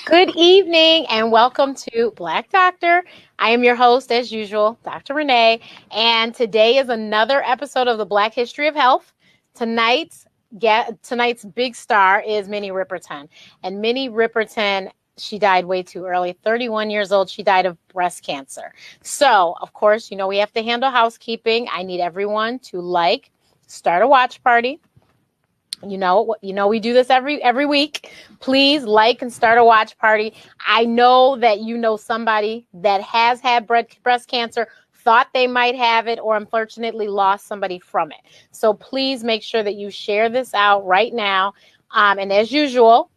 Good evening and welcome to Black Doctor. I am your host, as usual, Dr. Renee, and today is another episode of the Black History of Health. Tonight's big star is Minnie Ripperton, and Minnie Ripperton, she died way too early, 31 years old. She died of breast cancer. So, of course, we have to handle housekeeping. I need everyone to start a watch party. We do this every week. Please like and start a watch party. I know that you know somebody that has had breast cancer, thought they might have it, or unfortunately lost somebody from it. So please make sure that you share this out right now. And as usual,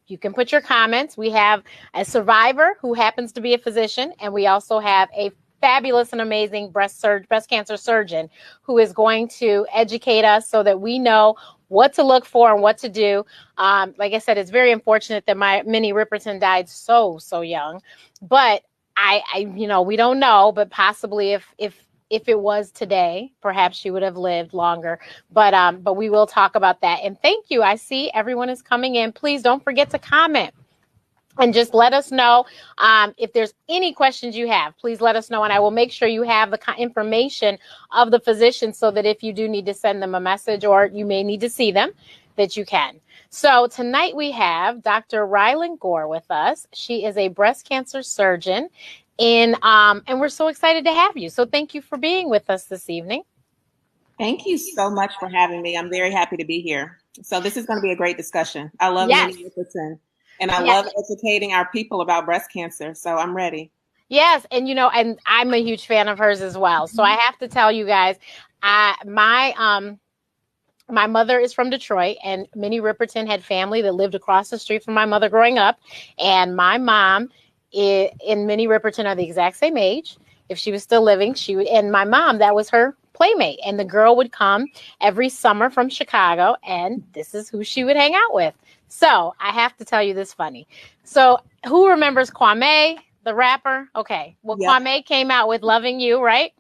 you can put your comments. We have a survivor who happens to be a physician, and we also have a fabulous and amazing breast cancer surgeon who is going to educate us so that we know what to look for and what to do. Like I said, it's very unfortunate that my Minnie Ripperton died so young, but we don't know, but possibly if it was today, perhaps she would have lived longer, but we will talk about that. And thank you. I see everyone is coming in. Please don't forget to comment. And just let us know if there's any questions you have. Please let us know, and I will make sure you have the information of the physician so that if you do need to send them a message or you may need to see them, that you can. So tonight we have Dr. Ryland Gore with us. She is a breast cancer surgeon, and we're so excited to have you. So thank you for being with us this evening. Thank you so much for having me. I'm very happy to be here. So this is going to be a great discussion. I love Minnie Ripperton. And I love educating our people about breast cancer. So I'm ready. Yes. And, and I'm a huge fan of hers as well. So I have to tell you guys, my mother is from Detroit, and Minnie Ripperton had family that lived across the street from my mother growing up. And my mom and Minnie Ripperton are the exact same age. If she was still living, and my mom, that was her playmate. And the girl would come every summer from Chicago, and this is who she would hang out with. So I have to tell you this funny. So who remembers Kwame, the rapper? Okay. Well, yep. Kwame came out with Loving You, right?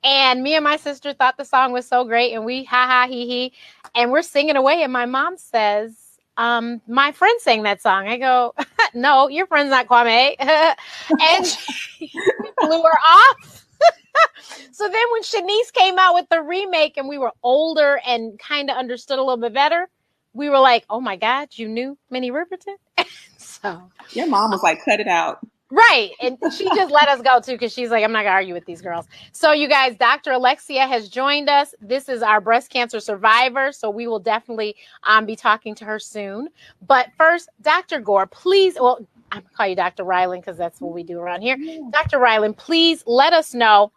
And me and my sister thought the song was so great, and we he, and we're singing away. And my mom says, my friend sang that song. I go, no, your friend's not Kwame. And she blew her off. So then when Shanice came out with the remake and we were older and kind of understood a little bit better, we were like, oh my God, you knew Minnie Ripperton? So your mom was like, cut it out. Right. And she just let us go too, because she's like, I'm not gonna argue with these girls. So you guys, Dr. Alexea has joined us. This is our breast cancer survivor. So we will definitely be talking to her soon. But first, Dr. Gore, please, well, I'm gonna call you Dr. Ryland because that's what we do around here. Yeah. Dr. Ryland, please let us know,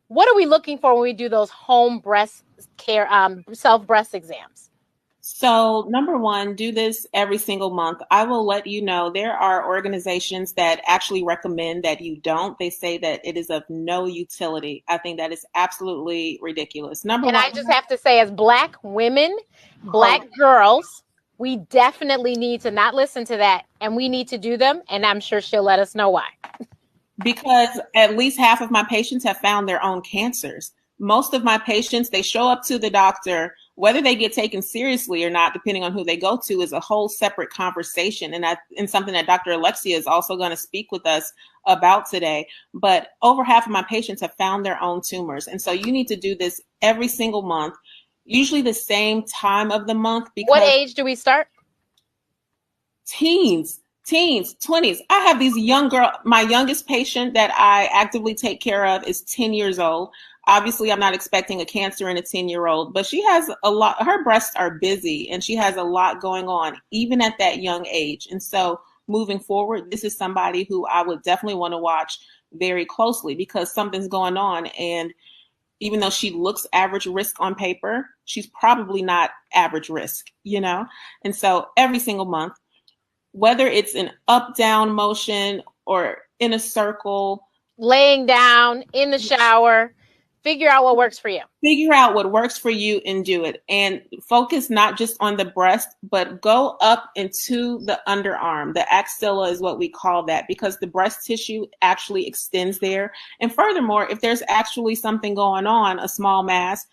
what are we looking for when we do those home breast care, self-breast exams? So number one, do this every single month. I will let you know there are organizations that actually recommend that you don't. They say that it is of no utility. I think that is absolutely ridiculous. And I just have to say, as Black women, Black girls, we definitely need to not listen to that, and we need to do them. And I'm sure she'll let us know why. Because at least half of my patients have found their own cancers. Most of my patients, they show up to the doctor. Whether they get taken seriously or not, depending on who they go to, is a whole separate conversation. And something that Dr. Alexea is also going to speak with us about today. But over half of my patients have found their own tumors. And so you need to do this every single month, usually the same time of the month. Because what age do we start? Teens, 20s. I have these young girl. My youngest patient that I actively take care of is 10 years old. Obviously, I'm not expecting a cancer in a 10-year-old, but she has a lot. Her breasts are busy and she has a lot going on, even at that young age. And so moving forward, this is somebody who I would definitely want to watch very closely, because something's going on. And even though she looks average risk on paper, she's probably not average risk, And so every single month, whether it's an up-down motion or in a circle, laying down, in the shower, figure out what works for you. Figure out what works for you and do it. And focus not just on the breast, but go up into the underarm. The axilla is what we call that, because the breast tissue actually extends there. And furthermore, if there's actually something going on, a small mass,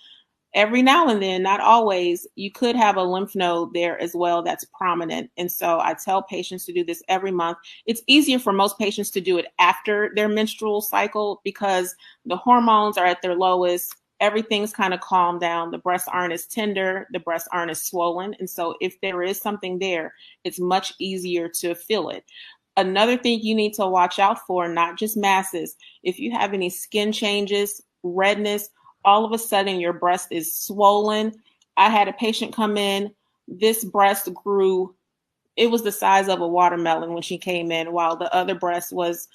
every now and then, not always, you could have a lymph node there as well that's prominent. And so I tell patients to do this every month. It's easier for most patients to do it after their menstrual cycle because the hormones are at their lowest. Everything's kind of calmed down. The breasts aren't as tender. The breasts aren't as swollen. And so if there is something there, it's much easier to feel it. Another thing you need to watch out for, not just masses, if you have any skin changes, redness, all of a sudden your breast is swollen. I had a patient come in, this breast grew, it was the size of a watermelon when she came in, while the other breast was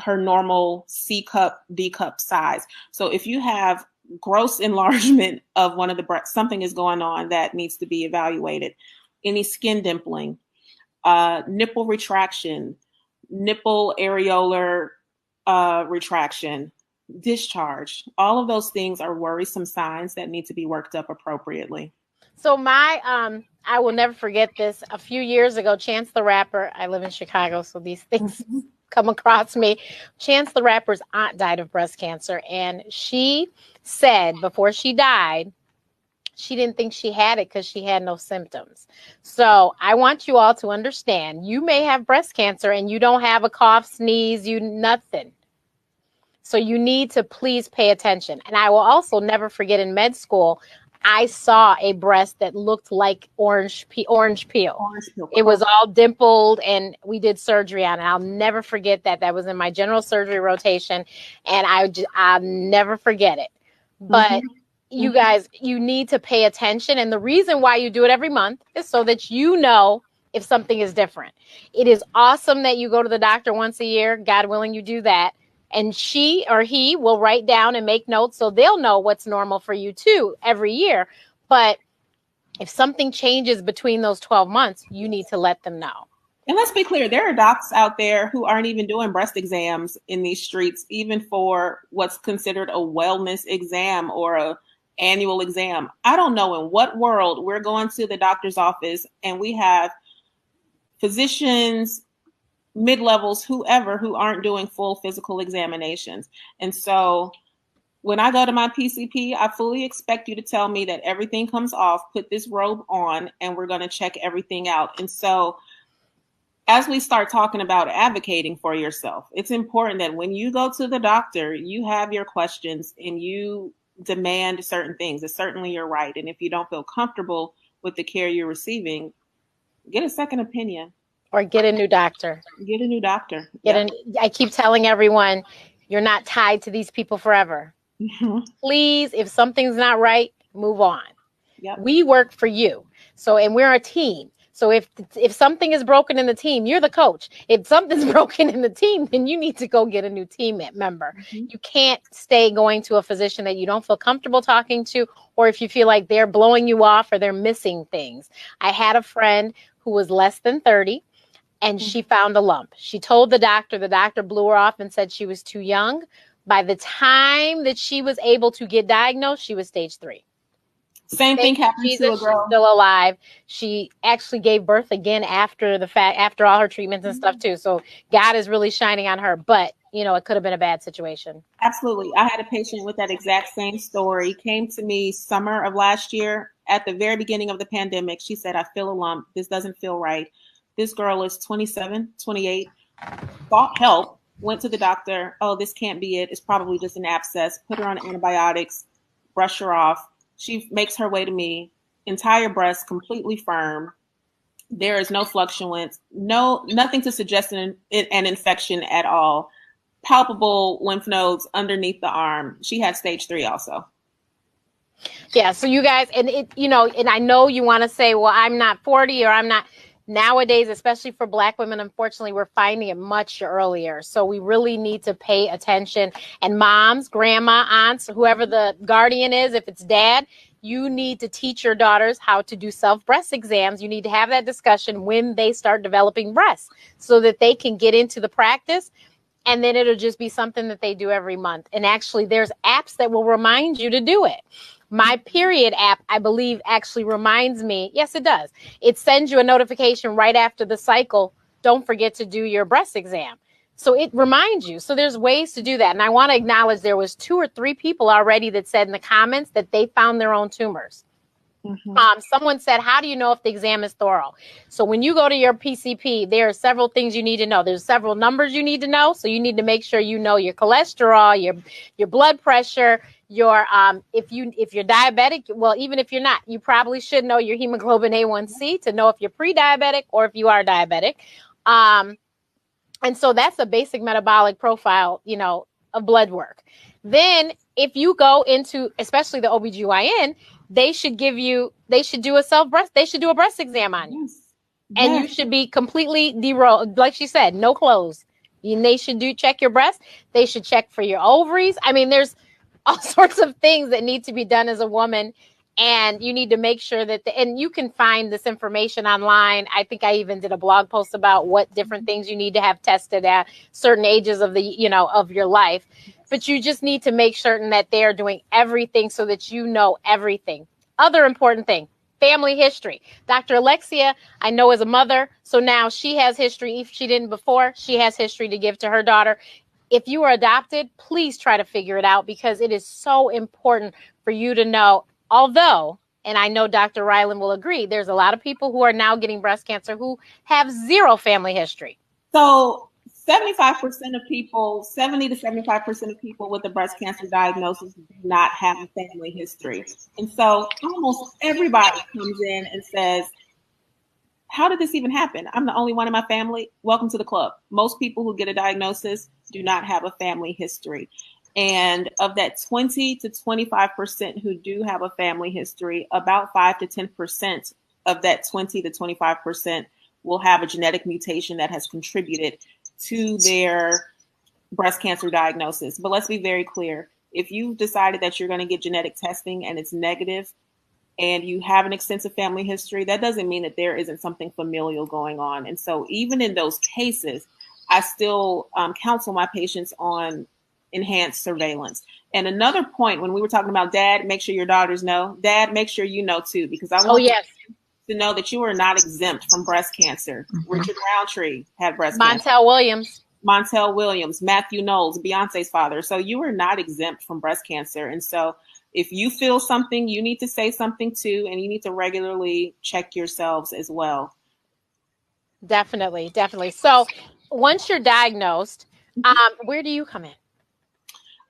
her normal C cup, D cup size. So if you have gross enlargement of one of the breasts, something is going on that needs to be evaluated. Any skin dimpling, nipple retraction, nipple areolar retraction, discharge, all of those things are worrisome signs that need to be worked up appropriately. So I will never forget this. A few years ago, Chance the Rapper, I live in Chicago, so these things come across me. Chance the Rapper's aunt died of breast cancer, and she said before she died, she didn't think she had it because she had no symptoms. So I want you all to understand, you may have breast cancer and you don't have a cough, sneeze, nothing. So you need to please pay attention. And I will also never forget in med school, I saw a breast that looked like orange peel. It was all dimpled, and we did surgery on it. I'll never forget that. That was in my general surgery rotation, and I'll never forget it. But you guys, you need to pay attention. And the reason why you do it every month is so that you know if something is different. It is awesome that you go to the doctor once a year. God willing, you do that. And she or he will write down and make notes so they'll know what's normal for you too every year. But if something changes between those 12 months, you need to let them know. And let's be clear, there are docs out there who aren't even doing breast exams in these streets, even for what's considered a wellness exam or a annual exam. I don't know in what world we're going to the doctor's office and we have physicians, mid-levels, whoever, who aren't doing full physical examinations. And so when I go to my PCP, I fully expect you to tell me that everything comes off, put this robe on, and we're going to check everything out. And so as we start talking about advocating for yourself, it's important that when you go to the doctor, you have your questions and you demand certain things. It's certainly your right. And if you don't feel comfortable with the care you're receiving, get a second opinion. Or get a new doctor. Get a new doctor. I keep telling everyone, you're not tied to these people forever. Please, if something's not right, move on. Yep. We work for you. So, and we're a team. So if something is broken in the team, you're the coach. If something's broken in the team, then you need to go get a new team member. You can't stay going to a physician that you don't feel comfortable talking to, or if you feel like they're blowing you off or they're missing things. I had a friend who was less than 30. And she found a lump. She told the doctor blew her off and said she was too young. By the time that she was able to get diagnosed, she was stage 3. Same thing happened to a girl. She's still alive. She actually gave birth again after all her treatments and stuff too. So God is really shining on her. But, it could have been a bad situation. Absolutely. I had a patient with that exact same story. Came to me summer of last year at the very beginning of the pandemic. She said, I feel a lump. This doesn't feel right. This girl is 27, 28, sought help, went to the doctor. Oh, this can't be it. It's probably just an abscess. Put her on antibiotics, brush her off. She makes her way to me, entire breast completely firm. There is no fluctuance, nothing to suggest an infection at all. Palpable lymph nodes underneath the arm. She had stage 3 also. Yeah. So you guys, and and I know you want to say, well, I'm not 40 or I'm not. Nowadays, especially for Black women, unfortunately, we're finding it much earlier. So we really need to pay attention. And moms, grandma, aunts, whoever the guardian is, if it's dad, you need to teach your daughters how to do self-breast exams. You need to have that discussion when they start developing breasts so that they can get into the practice. And then it'll just be something that they do every month. And actually, there's apps that will remind you to do it. My Period app, I believe, actually reminds me. Yes, it does. It sends you a notification right after the cycle. Don't forget to do your breast exam. So it reminds you. So there's ways to do that. And I want to acknowledge there was 2 or 3 people already that said in the comments that they found their own tumors. Someone said, how do you know if the exam is thorough? So when you go to your PCP, there are several things you need to know. There's several numbers you need to know. So you need to make sure you know your cholesterol, your blood pressure, your if you're diabetic, well, even if you're not, you probably should know your hemoglobin A1C to know if you're pre-diabetic or if you are diabetic. And so that's a basic metabolic profile, of blood work. Then if you go into, especially the OBGYN, they should do a breast exam on you. Yes. And you should be completely derolled. Like she said, no clothes. And they should check your breast. They should check for your ovaries. I mean, there's all sorts of things that need to be done as a woman. And you need to make sure that, and you can find this information online. I think I even did a blog post about what different things you need to have tested at certain ages of of your life. But you just need to make certain that they are doing everything so that you know everything. Other important thing, family history. Dr. Alexea, I know as a mother, so now she has history. If she didn't before, she has history to give to her daughter. If you are adopted, please try to figure it out because it is so important for you to know. Although, and I know Dr. Ryland will agree, there's a lot of people who are now getting breast cancer who have zero family history. So 75% of people, 70 to 75% of people with a breast cancer diagnosis do not have a family history. And so almost everybody comes in and says, how did this even happen? I'm the only one in my family. Welcome to the club. Most people who get a diagnosis do not have a family history. And of that 20 to 25% who do have a family history, about 5 to 10% of that 20 to 25% will have a genetic mutation that has contributed to their breast cancer diagnosis. But let's be very clear. If you've decided that you're going to get genetic testing and it's negative and you have an extensive family history, that doesn't mean that there isn't something familial going on. And so even in those cases, I still counsel my patients on enhanced surveillance. And another point, when we were talking about dad, make sure your daughters know. Dad, make sure you know too, because I want to know that you are not exempt from breast cancer. Mm-hmm. Richard Roundtree had breast cancer. Montel Williams, Matthew Knowles, Beyonce's father. So you are not exempt from breast cancer. And so if you feel something, you need to say something too, and you need to regularly check yourselves as well. Definitely. So once you're diagnosed, where do you come in?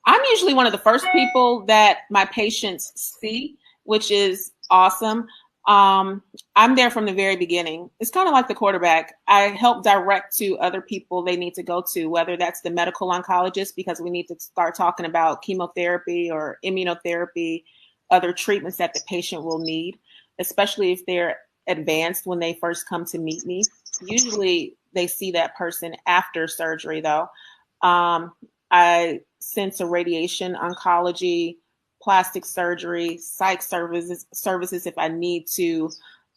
I'm usually one of the first people that my patients see, which is awesome. I'm there from the very beginning. It's kind of like the quarterback. I help direct to other people they need to go to, whether that's the medical oncologist, because we need to start talking about chemotherapy or immunotherapy, other treatments that the patient will need, especially if they're advanced when they first come to meet me. Usually they see that person after surgery, though. I send to radiation oncology, plastic surgery, psych services if I need to.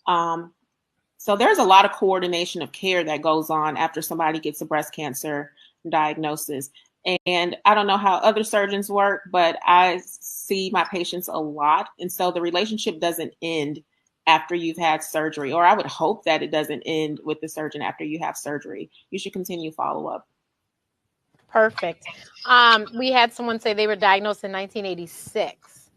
So there's a lot of coordination of care that goes on after somebody gets a breast cancer diagnosis. And I don't know how other surgeons work, but I see my patients a lot. And so the relationship doesn't end after you've had surgery, or I would hope that it doesn't end with the surgeon after you have surgery. You should continue follow-up. Perfect. We had someone say they were diagnosed in 1986.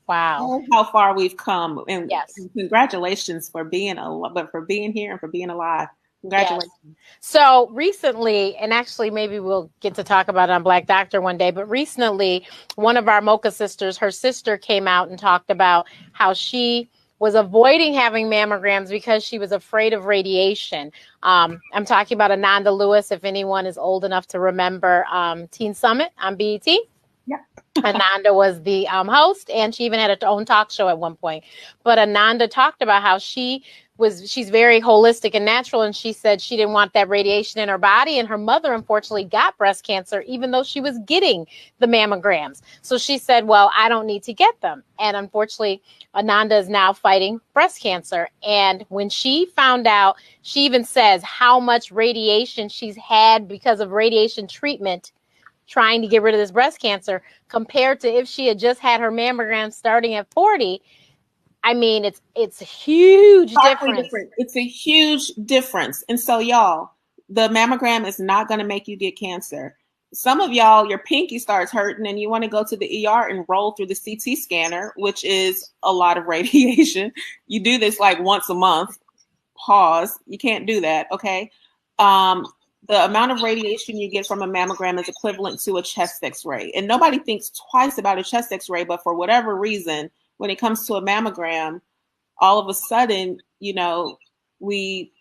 Wow. Oh, how far we've come. And yes, congratulations for being here and for being alive. Congratulations. Yes. So recently, and actually maybe we'll get to talk about it on Black Doctor one day, but recently one of our Mocha sisters, her sister came out and talked about how she was avoiding having mammograms because she was afraid of radiation. I'm talking about Ananda Lewis, if anyone is old enough to remember Teen Summit on BET. Yeah. Ananda was the host, and she even had her own talk show at one point. But Ananda talked about how she's very holistic and natural, and she said she didn't want that radiation in her body, and her mother unfortunately got breast cancer even though she was getting the mammograms. So she said, well, I don't need to get them. And unfortunately, Ananda is now fighting breast cancer. And when she found out, she even says how much radiation she's had because of radiation treatment trying to get rid of this breast cancer compared to if she had just had her mammogram starting at 40. I mean, it's a huge difference. It's a huge difference. And so y'all, the mammogram is not going to make you get cancer. Some of y'all, your pinky starts hurting and you want to go to the ER and roll through the CT scanner, which is a lot of radiation. You do this like once a month. Pause. You can't do that, okay? The amount of radiation you get from a mammogram is equivalent to a chest x-ray. And nobody thinks twice about a chest x-ray, but for whatever reason, when it comes to a mammogram, all of a sudden, you know, we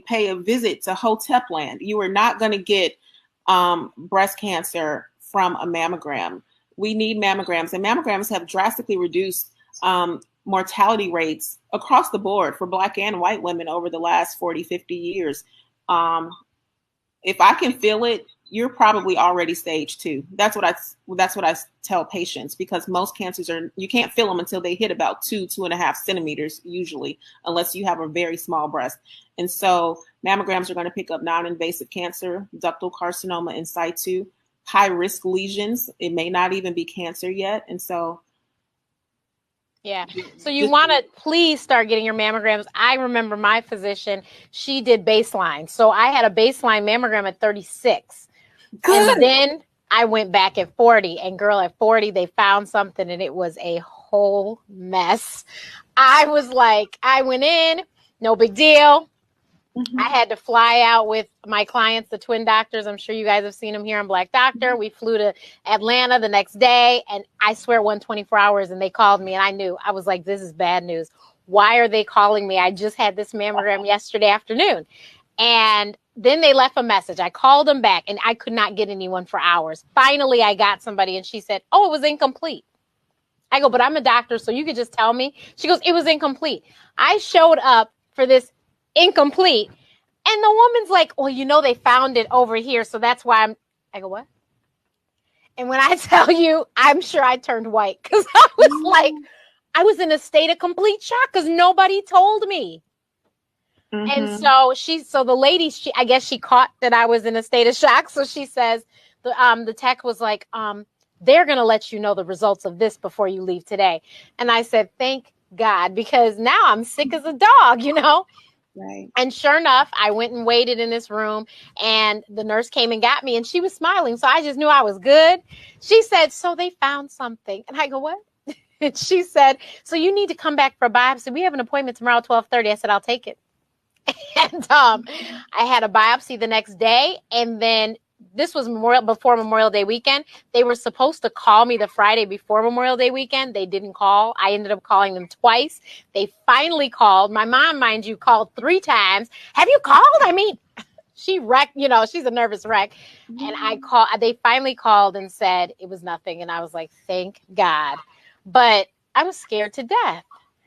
pay a visit to Hotepland. You are not going to get breast cancer from a mammogram. We need mammograms, and mammograms have drastically reduced mortality rates across the board for Black and white women over the last 40, 50 years. If I can feel it, you're probably already stage 2. That's what I tell patients, because most cancers you can't feel them until they hit about 2.5 centimeters usually, unless you have a very small breast. And so mammograms are going to pick up non-invasive cancer, ductal carcinoma in situ, high risk lesions. It may not even be cancer yet. And so yeah. So you want to please start getting your mammograms. I remember my physician, she did baseline. So I had a baseline mammogram at 36. Good. And then I went back at 40. And girl, at 40, they found something and it was a whole mess. I was like, I went in, no big deal. Mm-hmm. I had to fly out with my clients, the twin doctors. I'm sure you guys have seen them here on Black Doctor. We flew to Atlanta the next day, and I swear it went 24 hours, and they called me, and I knew. I was like, this is bad news. Why are they calling me? I just had this mammogram yesterday afternoon. And then they left a message. I called them back, and I could not get anyone for hours. Finally, I got somebody, and she said, oh, it was incomplete. I go, but I'm a doctor, so you could just tell me. She goes, it was incomplete. I showed up for this incomplete. And the woman's like, well, you know, they found it over here. So that's why I go, what? And when I tell you, I'm sure I turned white because I was like, I was in a state of complete shock because nobody told me. Mm-hmm. And so the lady, I guess she caught that I was in a state of shock. So she says, the tech was like, they're going to let you know the results of this before you leave today. And I said, thank God, because now I'm sick as a dog, you know? Right. And sure enough, I went and waited in this room and the nurse came and got me and she was smiling. So I just knew I was good. She said, so they found something. And I go, what? And she said, so you need to come back for a biopsy. We have an appointment tomorrow, 12:30. I said, I'll take it. And I had a biopsy the next day. And then this was before Memorial Day weekend. They were supposed to call me the Friday before Memorial Day weekend. They didn't call. I ended up calling them twice. They finally called. My mom, mind you, called 3 times. Have you called? I mean, she wrecked, you know, she's a nervous wreck. And they finally called and said it was nothing. And I was like, thank God. But I was scared to death.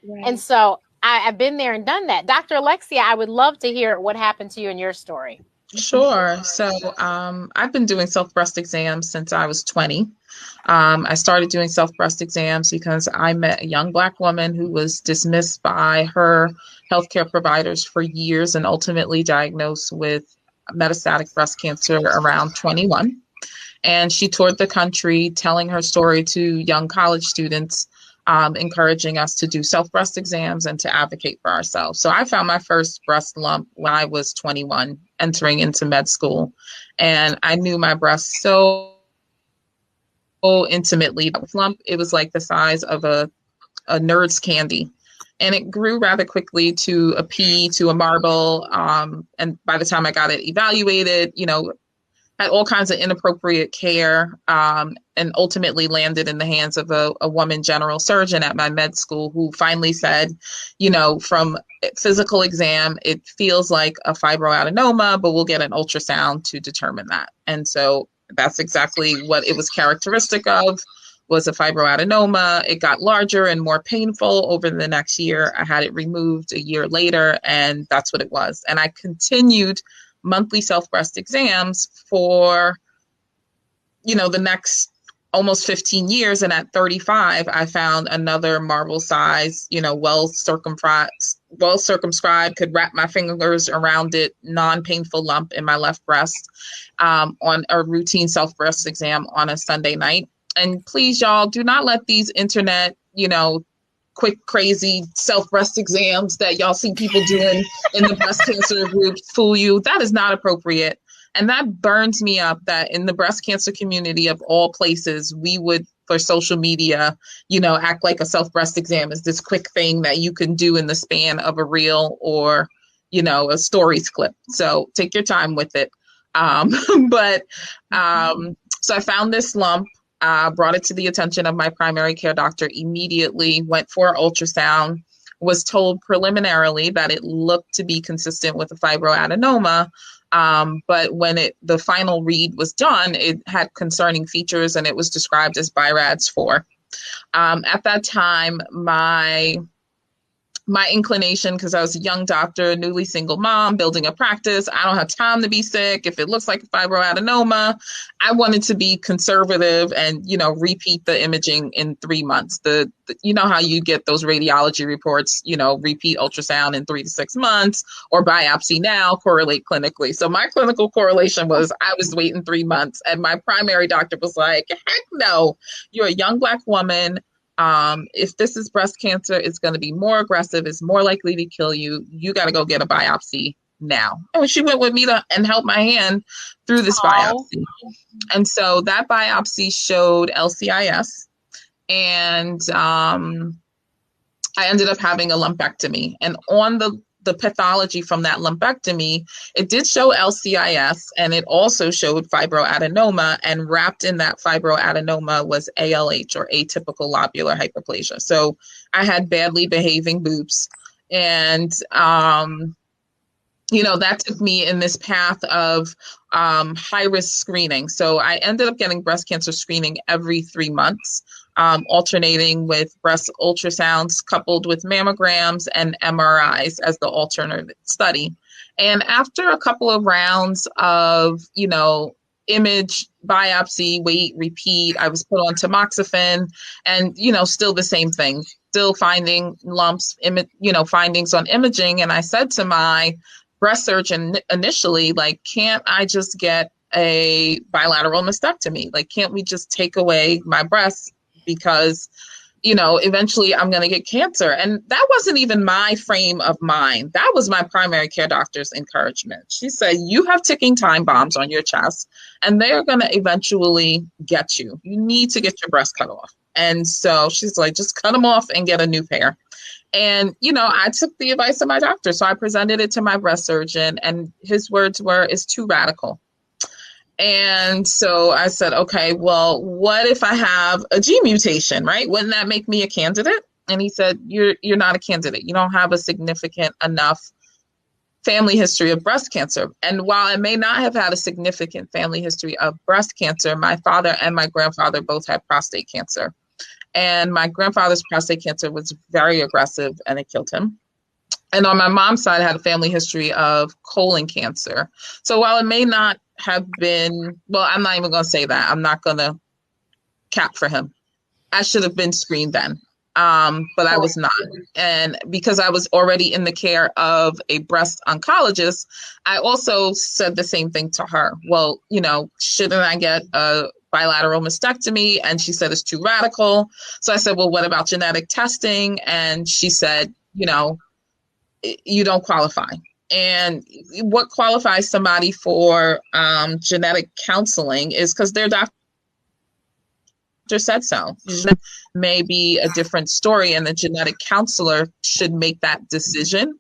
Right. And so I've been there and done that. Dr. Alexea, I would love to hear what happened to you in your story. Sure. So I've been doing self-breast exams since I was 20. I started doing self-breast exams because I met a young Black woman who was dismissed by her healthcare providers for years and ultimately diagnosed with metastatic breast cancer around 21. And she toured the country telling her story to young college students, encouraging us to do self-breast exams and to advocate for ourselves. So I found my first breast lump when I was 21, entering into med school. And I knew my breast so intimately. That lump, it was like the size of a nerd's candy. And it grew rather quickly to a pea, to a marble. And by the time I got it evaluated, you know, had all kinds of inappropriate care, and ultimately landed in the hands of a woman general surgeon at my med school who finally said, you know, from physical exam, it feels like a fibroadenoma, but we'll get an ultrasound to determine that. And so that's exactly what it was characteristic of, was a fibroadenoma. It got larger and more painful over the next year. I had it removed a year later, and that's what it was. And I continued monthly self-breast exams for, you know, the next almost 15 years. And at 35, I found another marble size, you know, well circumscribed, could wrap my fingers around it, non-painful lump in my left breast, on a routine self-breast exam on a Sunday night. And please, y'all, do not let these internet, you know, quick, crazy self-breast exams that y'all see people doing in the breast cancer groups fool you. That is not appropriate. And that burns me up that in the breast cancer community of all places, we would, for social media, act like a self-breast exam is this quick thing that you can do in the span of a reel or, a stories clip. So take your time with it. So I found this lump, brought it to the attention of my primary care doctor immediately, went for ultrasound, was told preliminarily that it looked to be consistent with a fibroadenoma. But when the final read was done, it had concerning features and it was described as BI-RADS 4. At that time, my inclination, because I was a young doctor, newly single mom, building a practice, I don't have time to be sick. If it looks like a fibroadenoma, I wanted to be conservative and, repeat the imaging in 3 months. You know how you get those radiology reports, repeat ultrasound in 3 to 6 months or biopsy now, correlate clinically. So my clinical correlation was I was waiting 3 months and my primary doctor was like, heck no, you're a young Black woman. If this is breast cancer, it's going to be more aggressive. It's more likely to kill you. You got to go get a biopsy now. And she went with me and held my hand through this biopsy. And so that biopsy showed LCIS. And I ended up having a lumpectomy. And on the pathology from that lumpectomy, it did show LCIS and it also showed fibroadenoma, and wrapped in that fibroadenoma was ALH, or atypical lobular hyperplasia. So I had badly behaving boobs, and that took me in this path of high risk screening. So I ended up getting breast cancer screening every 3 months. Alternating with breast ultrasounds coupled with mammograms and MRIs as the alternate study. And after a couple of rounds of, image, biopsy, wait, repeat, I was put on tamoxifen and, still the same thing, still finding lumps, findings on imaging. And I said to my breast surgeon initially, like, can't I just get a bilateral mastectomy? Like, can't we just take away my breasts? Because, eventually I'm going to get cancer. And that wasn't even my frame of mind. That was my primary care doctor's encouragement. She said, you have ticking time bombs on your chest and they're going to eventually get you. You need to get your breast cut off. And so she's like, just cut them off and get a new pair. And, I took the advice of my doctor. So I presented it to my breast surgeon and his words were, it's too radical. And so I said, okay, well, what if I have a G mutation, right? Wouldn't that make me a candidate? And he said, you're not a candidate. You don't have a significant enough family history of breast cancer. And while I may not have had a significant family history of breast cancer, my father and my grandfather both had prostate cancer. And my grandfather's prostate cancer was very aggressive and it killed him. And on my mom's side, I had a family history of colon cancer. So while it may not have been, well, I'm not even going to say that. I'm not going to cap for him. I should have been screened then, but I was not. And because I was already in the care of a breast oncologist, I also said the same thing to her. Well, shouldn't I get a bilateral mastectomy? And she said, it's too radical. So I said, well, what about genetic testing? And she said, you don't qualify. And what qualifies somebody for genetic counseling is because their doctor said so. May be a different story, and the genetic counselor should make that decision.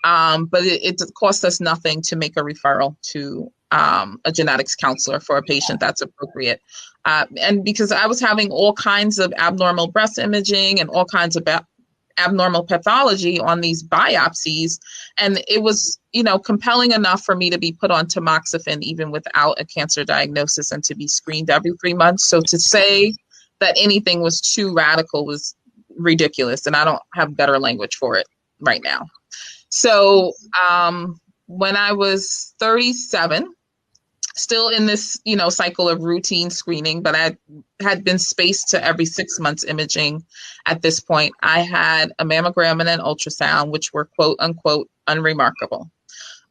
But it costs us nothing to make a referral to a genetics counselor for a patient that's appropriate. And because I was having all kinds of abnormal breast imaging and all kinds of abnormal pathology on these biopsies, and it was compelling enough for me to be put on tamoxifen even without a cancer diagnosis and to be screened every 3 months. So to say that anything was too radical was ridiculous, and I don't have better language for it right now. So when I was 37, still in this, cycle of routine screening, but I had been spaced to every 6 months imaging at this point. I had a mammogram and an ultrasound, which were quote unquote unremarkable.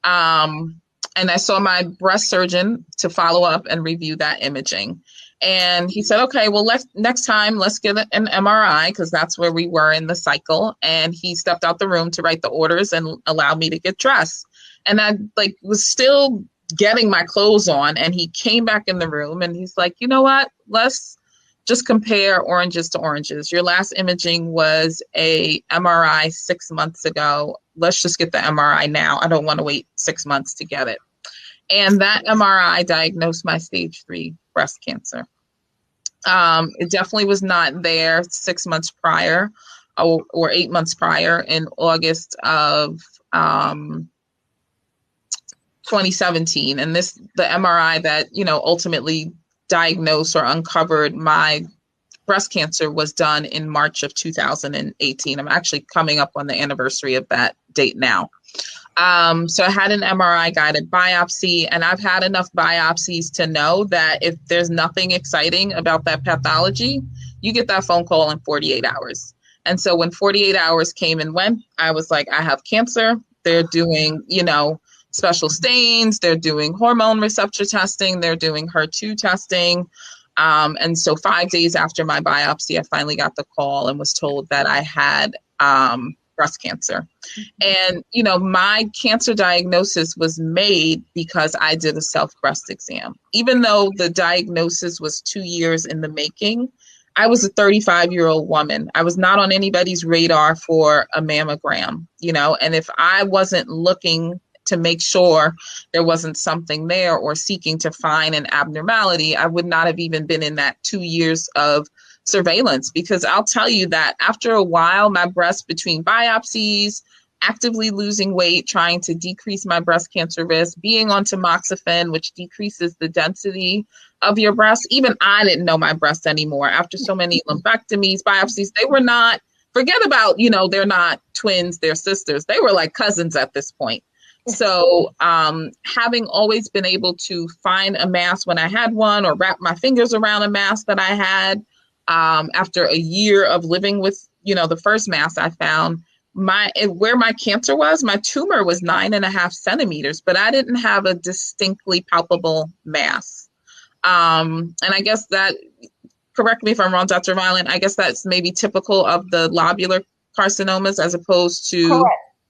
And I saw my breast surgeon to follow up and review that imaging. And he said, okay, well, next time, let's get an MRI, because that's where we were in the cycle. And he stepped out the room to write the orders and allow me to get dressed. And I was still getting my clothes on. And he came back in the room and he's like, you know what? Let's just compare oranges to oranges. Your last imaging was a MRI 6 months ago. Let's just get the MRI now. I don't want to wait 6 months to get it. And that MRI diagnosed my stage 3 breast cancer. It definitely was not there 6 months prior or 8 months prior in August of 2017. And the MRI that, ultimately diagnosed or uncovered my breast cancer was done in March of 2018. I'm actually coming up on the anniversary of that date now. So I had an MRI guided biopsy, and I've had enough biopsies to know that if there's nothing exciting about that pathology, you get that phone call in 48 hours. And so when 48 hours came and went, I was like, I have cancer. They're doing, special stains. They're doing hormone receptor testing. They're doing HER2 testing. And so 5 days after my biopsy, I finally got the call and was told that I had breast cancer. And, my cancer diagnosis was made because I did a self-breast exam. Even though the diagnosis was 2 years in the making, I was a 35-year-old woman. I was not on anybody's radar for a mammogram, and if I wasn't looking to make sure there wasn't something there or seeking to find an abnormality, I would not have even been in that 2 years of surveillance. Because I'll tell you that after a while, my breast, between biopsies, actively losing weight, trying to decrease my breast cancer risk, being on tamoxifen, which decreases the density of your breast. Even I didn't know my breast anymore after so many lumpectomies, biopsies. They were not, forget about, they're not twins, they're sisters. They were like cousins at this point. So having always been able to find a mass when I had one, or wrap my fingers around a mass that I had, after a year of living with, the first mass I found, where my cancer was, my tumor was 9.5 centimeters, but I didn't have a distinctly palpable mass. And I guess that, correct me if I'm wrong, Dr. Ryland, I guess that's maybe typical of the lobular carcinomas as opposed to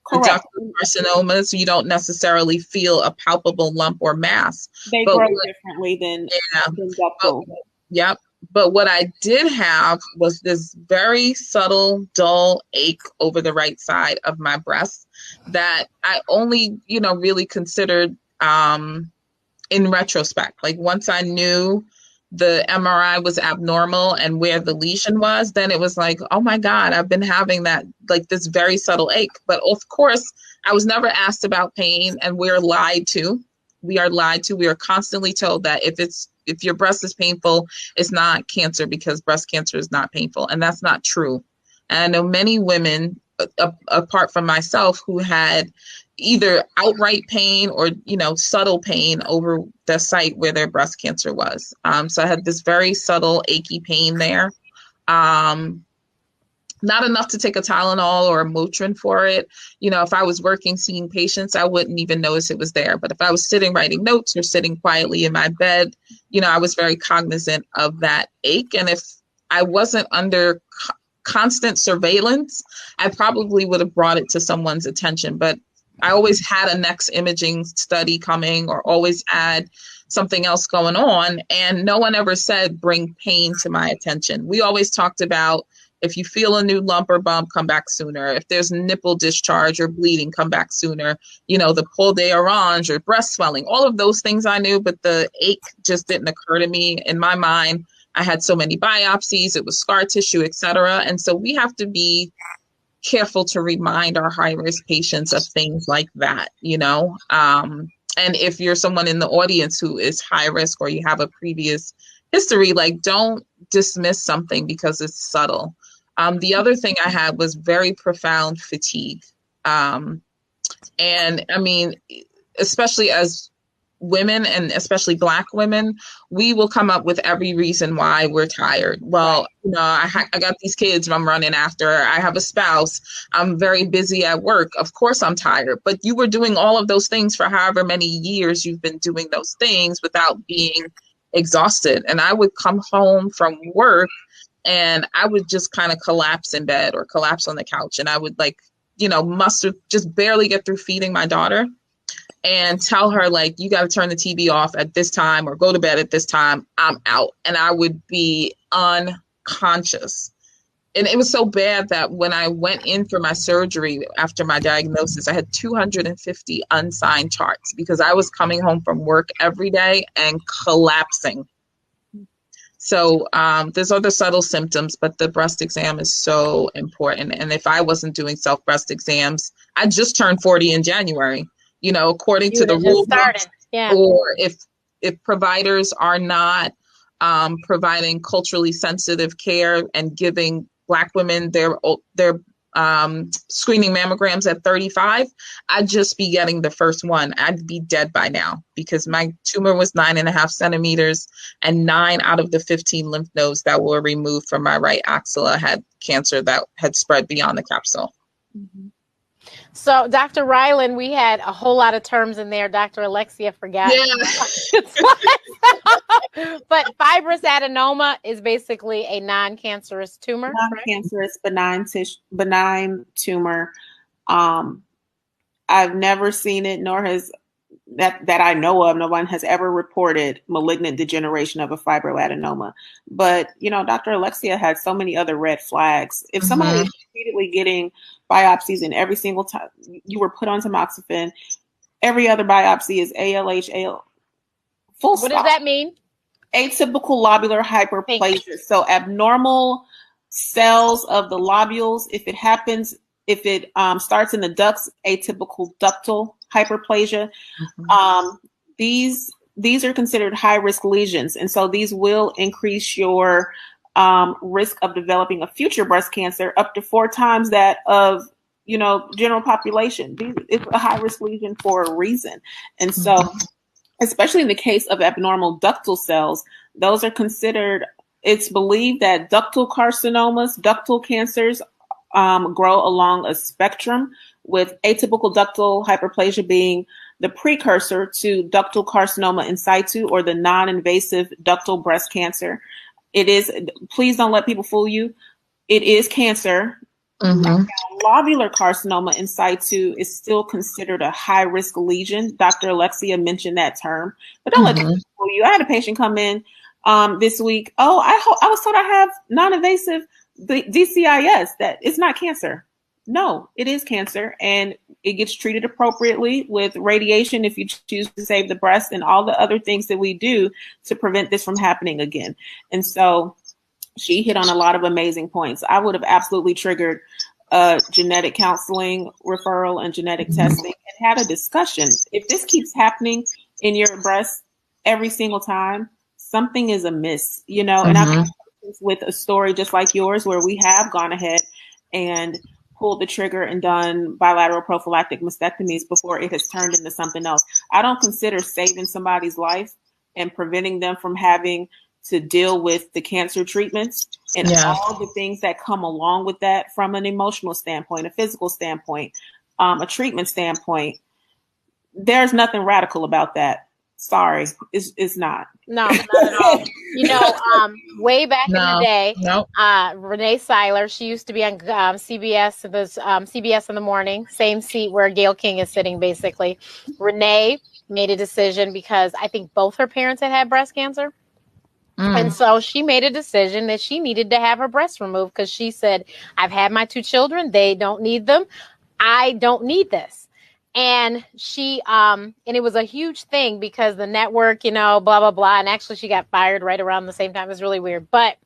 Correct. ductal carcinomas. You don't necessarily feel a palpable lump or mass. They grow differently than ductal. Yep. But what I did have was this very subtle, dull ache over the right side of my breast that I only, really considered in retrospect. Like once I knew the MRI was abnormal and where the lesion was, then it was like, oh my God, I've been having that, like this very subtle ache. But of course, I was never asked about pain, and we're lied to. We are lied to. We are constantly told that if your breast is painful, it's not cancer, because breast cancer is not painful. And that's not true. And I know many women, apart from myself, who had either outright pain or, subtle pain over the site where their breast cancer was. So I had this very subtle achy pain there. Not enough to take a Tylenol or a Motrin for it. If I was working, seeing patients, I wouldn't even notice it was there. But if I was sitting writing notes or sitting quietly in my bed, I was very cognizant of that ache. And if I wasn't under constant surveillance, I probably would have brought it to someone's attention. But I always had a next imaging study coming, or always had something else going on. And no one ever said, bring pain to my attention. We always talked about, if you feel a new lump or bump, come back sooner. If there's nipple discharge or bleeding, come back sooner. The peau d'orange or breast swelling, all of those things I knew, but the ache just didn't occur to me. In my mind, I had so many biopsies, it was scar tissue, et cetera. And so we have to be careful to remind our high-risk patients of things like that, and if you're someone in the audience who is high risk, or you have a previous history, like, don't dismiss something because it's subtle. The other thing I had was very profound fatigue. And I mean, especially as women, and especially Black women, we will come up with every reason why we're tired. Well, I got these kids I'm running after. I have a spouse. I'm very busy at work. Of course I'm tired. But you were doing all of those things for however many years you've been doing those things without being exhausted. And I would come home from work and I would just kind of collapse in bed or collapse on the couch. And I would just barely get through feeding my daughter and tell her, like, you got to turn the TV off at this time or go to bed at this time. I'm out. And I would be unconscious. And it was so bad that when I went in for my surgery after my diagnosis, I had 250 unsigned charts because I was coming home from work every day and collapsing. So there's other subtle symptoms, but the breast exam is so important. And if I wasn't doing self-breast exams, I just turned 40 in January, according to the rule books. Yeah. Or if providers are not providing culturally sensitive care and giving Black women their screening mammograms at 35, I'd just be getting the first one. I'd be dead by now because my tumor was 9.5 centimeters and 9 out of the 15 lymph nodes that were removed from my right axilla had cancer that had spread beyond the capsule. Mm-hmm. So, Dr. Ryland, we had a whole lot of terms in there. Dr. Alexea forgot. Yeah. But fibrous adenoma is basically a non-cancerous tumor. Non-cancerous, benign tumor. I've never seen it, nor has that I know of. No one has ever reported malignant degeneration of a fibroadenoma. But, Dr. Alexea had so many other red flags. If somebody is repeatedly getting biopsies and every single time you were put on tamoxifen, every other biopsy is ALH, full stop. What does that mean? Atypical lobular hyperplasia. So abnormal cells of the lobules, if it starts in the ducts, atypical ductal hyperplasia. Mm-hmm. These are considered high risk lesions. And so these will increase your risk of developing a future breast cancer up to 4 times that of, general population. It's a high risk lesion for a reason. And so, especially in the case of abnormal ductal cells, those are considered, it's believed that ductal carcinomas, ductal cancers grow along a spectrum, with atypical ductal hyperplasia being the precursor to ductal carcinoma in situ, or the non-invasive ductal breast cancer. It is, please don't let people fool you. It is cancer. Mm-hmm. Lobular carcinoma in situ is still considered a high risk lesion. Dr. Alexea mentioned that term, but don't let people fool you. I had a patient come in this week. Oh, I was told I have non-invasive DCIS, that it's not cancer. No, it is cancer, and it gets treated appropriately with radiation if you choose to save the breast, and all the other things that we do to prevent this from happening again. And so she hit on a lot of amazing points. I would have absolutely triggered genetic counseling referral and genetic testing and had a discussion. If this keeps happening in your breast every single time, something is amiss, and I've with a story just like yours where we have gone ahead and pulled the trigger and done bilateral prophylactic mastectomies before it has turned into something else. I don't consider saving somebody's life and preventing them from having to deal with the cancer treatments and all the things that come along with that from an emotional standpoint, a physical standpoint, a treatment standpoint. There's nothing radical about that. Sorry, it's not. No, not at all. Way back in the day, Renee Seiler, she used to be on CBS. It was CBS in the morning, same seat where Gayle King is sitting, basically. Renee made a decision because I think both her parents had breast cancer. And so she made a decision that she needed to have her breasts removed because she said, I've had my 2 children. They don't need them. I don't need this. And she, and it was a huge thing because the network, blah, blah, blah. And actually she got fired right around the same time. It was really weird. But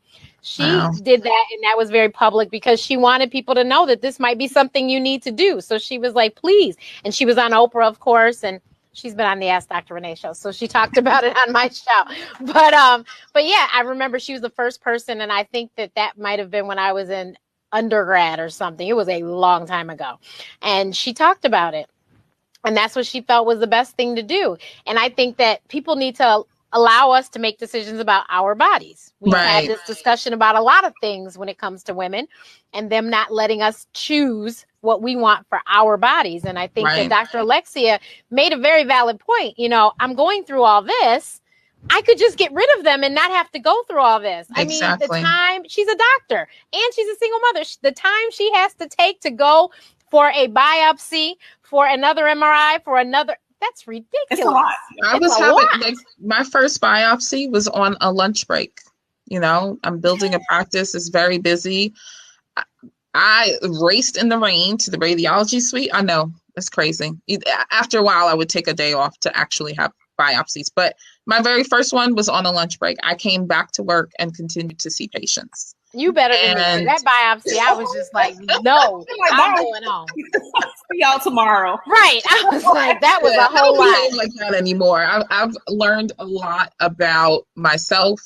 she did that. And that was very public because she wanted people to know that this might be something you need to do. So she was like, please. And she was on Oprah, of course. And she's been on the Ask Dr. Renee show. So she talked about it on my show. But yeah, I remember she was the first person. And I think that might have been when I was in undergrad or something. It was a long time ago. And she talked about it. And that's what she felt was the best thing to do. And I think that people need to allow us to make decisions about our bodies. We've had this discussion about a lot of things when it comes to women and them not letting us choose what we want for our bodies. And I think that Dr. Alexea made a very valid point. I'm going through all this, I could just get rid of them and not have to go through all this. I mean, the Exactly. time, she's a doctor and she's a single mother. The time she has to take to go for a biopsy, for another MRI, for another, that's ridiculous. It's a lot. I was having, like, my first biopsy was on a lunch break. You know, I'm building a practice. It's very busy. I raced in the rain to the radiology suite. I know, it's crazy. After a while, I would take a day off to actually have biopsies. But my very first one was on a lunch break. I came back to work and continued to see patients. You better than me. That biopsy, I was just like, no, I'm going home. See y'all tomorrow. Right. I was like, that was a whole lot. I don't like that anymore. I've learned a lot about myself,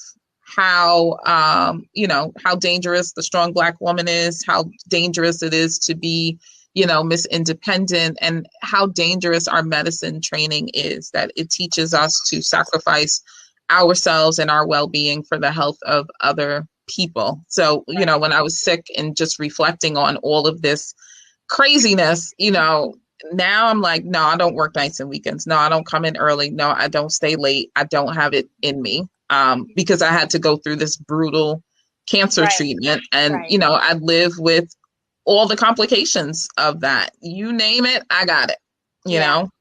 how, you know, how dangerous the strong Black woman is, how dangerous it is to be, you know, Miss Independent, and how dangerous our medicine training is, that it teaches us to sacrifice ourselves and our well-being for the health of other people. So, you know, when I was sick and just reflecting on all of this craziness, you know, now I'm like, no, I don't work nights and weekends. No, I don't come in early. No, I don't stay late. I don't have it in me, because I had to go through this brutal cancer treatment. And, you know, I live with all the complications of that. You name it, I got it, you know?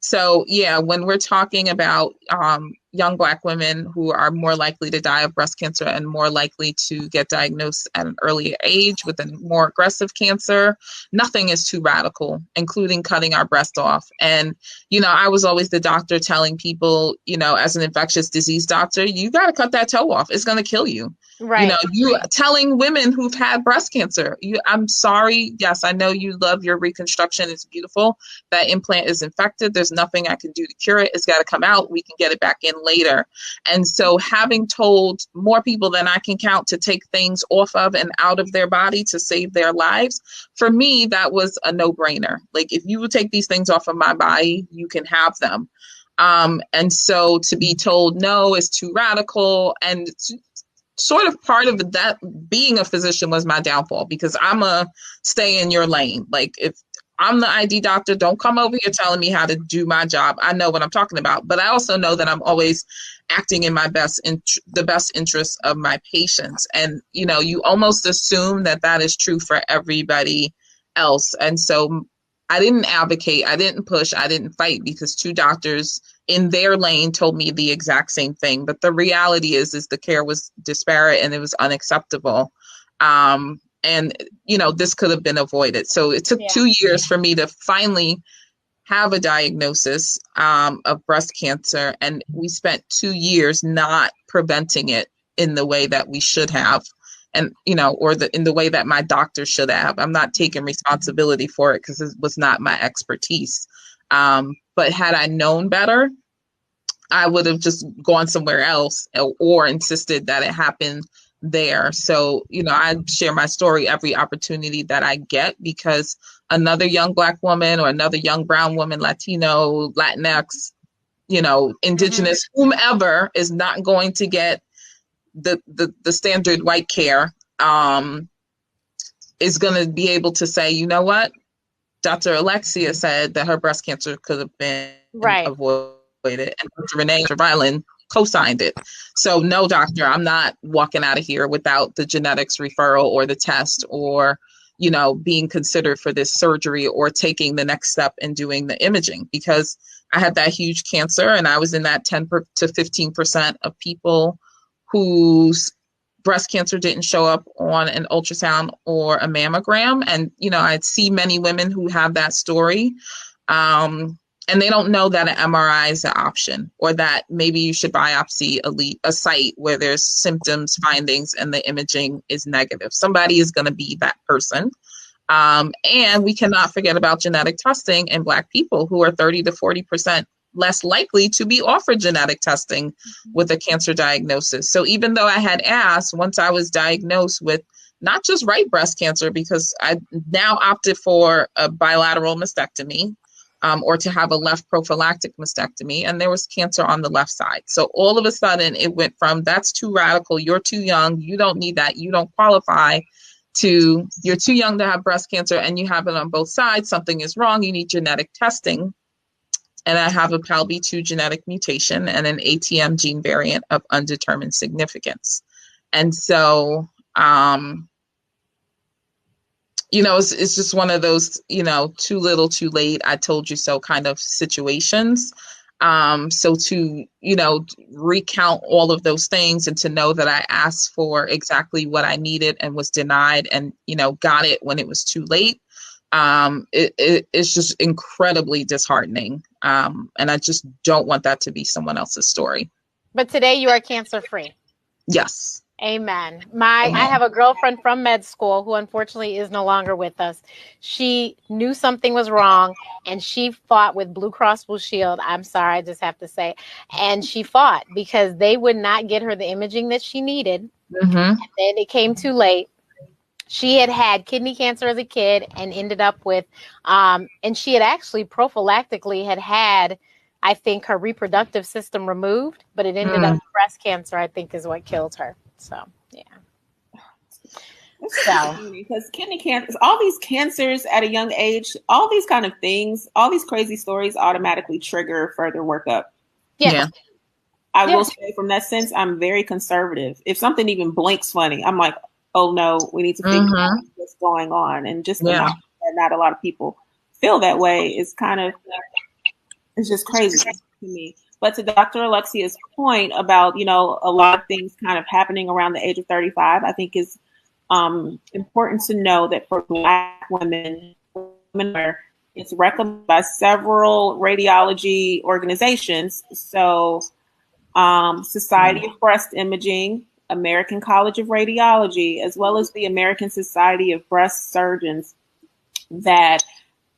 So, yeah, when we're talking about young Black women who are more likely to die of breast cancer and more likely to get diagnosed at an earlier age with a more aggressive cancer, nothing is too radical, including cutting our breast off. And, you know, I was always the doctor telling people, you know, as an infectious disease doctor, you got to cut that toe off. It's going to kill you. Right. You know, you telling women who've had breast cancer, I'm sorry. Yes, I know you love your reconstruction. It's beautiful. That implant is infected. There's nothing I can do to cure it. It's got to come out. We can get it back in later. And so having told more people than I can count to take things off of and out of their body to save their lives, for me, that was a no-brainer. Like, if you would take these things off of my body, you can have them. And so to be told no is too radical, and sort of part of that being a physician was my downfall, because I'm a stay in your lane. Like, if I'm the ID doctor, don't come over here telling me how to do my job. I know what I'm talking about, but I also know that I'm always acting in my the best interest of my patients. And, you know, you almost assume that that is true for everybody else. And so I didn't advocate, I didn't push, I didn't fight, because two doctors in their lane told me the exact same thing. But the reality is the care was disparate and it was unacceptable. And, you know, this could have been avoided. So it took 2 years for me to finally have a diagnosis of breast cancer. And we spent 2 years not preventing it in the way that we should have. And, you know, or in the way that my doctor should have. I'm not taking responsibility for it because it was not my expertise. But had I known better, I would have just gone somewhere else or insisted that it happened there. So, you know, I share my story every opportunity that I get, because another young Black woman or another young brown woman, Latino, Latinx, you know, indigenous, whomever is not going to get the standard white care, is going to be able to say, you know what, Dr. Alexea said that her breast cancer could have been avoided, and Dr. Renee or Ryland co-signed it. So no, doctor, I'm not walking out of here without the genetics referral or the test, or, you know, being considered for this surgery or taking the next step and doing the imaging, because I had that huge cancer and I was in that 10 to 15% of people whose breast cancer didn't show up on an ultrasound or a mammogram. And, you know, I'd see many women who have that story. And they don't know that an MRI is an option, or that maybe you should biopsy a site where there's symptoms, findings, and the imaging is negative. Somebody is going to be that person. And we cannot forget about genetic testing in Black people, who are 30 to 40% less likely to be offered genetic testing with a cancer diagnosis. So even though I had asked, once I was diagnosed with not just right breast cancer, because I now opted for a bilateral mastectomy, or to have a left prophylactic mastectomy, and there was cancer on the left side. So all of a sudden it went from, that's too radical, you're too young, you don't need that, you don't qualify, to you're too young to have breast cancer and you have it on both sides, something is wrong, you need genetic testing. and I have a PALB2 genetic mutation and an ATM gene variant of undetermined significance. And so, it's just one of those, too little, too late, I told you so kind of situations. So to, recount all of those things and to know that I asked for exactly what I needed and was denied and, got it when it was too late. It's just incredibly disheartening. And I just don't want that to be someone else's story. But today you are cancer free. Yes. Amen. I have a girlfriend from med school who unfortunately is no longer with us. She knew something was wrong and she fought with Blue Cross Blue Shield. I'm sorry, I just have to say. And she fought because they would not get her the imaging that she needed. Mm-hmm. And then it came too late. She had kidney cancer as a kid and ended up with, and she had actually prophylactically had, I think, her reproductive system removed, but it ended up breast cancer, I think, is what killed her. So, yeah. So, because kidney cancer, all these cancers at a young age, all these kind of things, all these crazy stories automatically trigger further workup. Yeah. I will say from that sense, I'm very conservative. If something even blinks funny, I'm like, oh no, we need to figure out what's going on. And just that not a lot of people feel that way is kind of, it's just crazy to me. But to Dr. Alexea's point about, a lot of things kind of happening around the age of 35, I think is important to know that for Black women, it's recommended by several radiology organizations. So Society of Breast Imaging, American College of Radiology, as well as the American Society of Breast Surgeons, that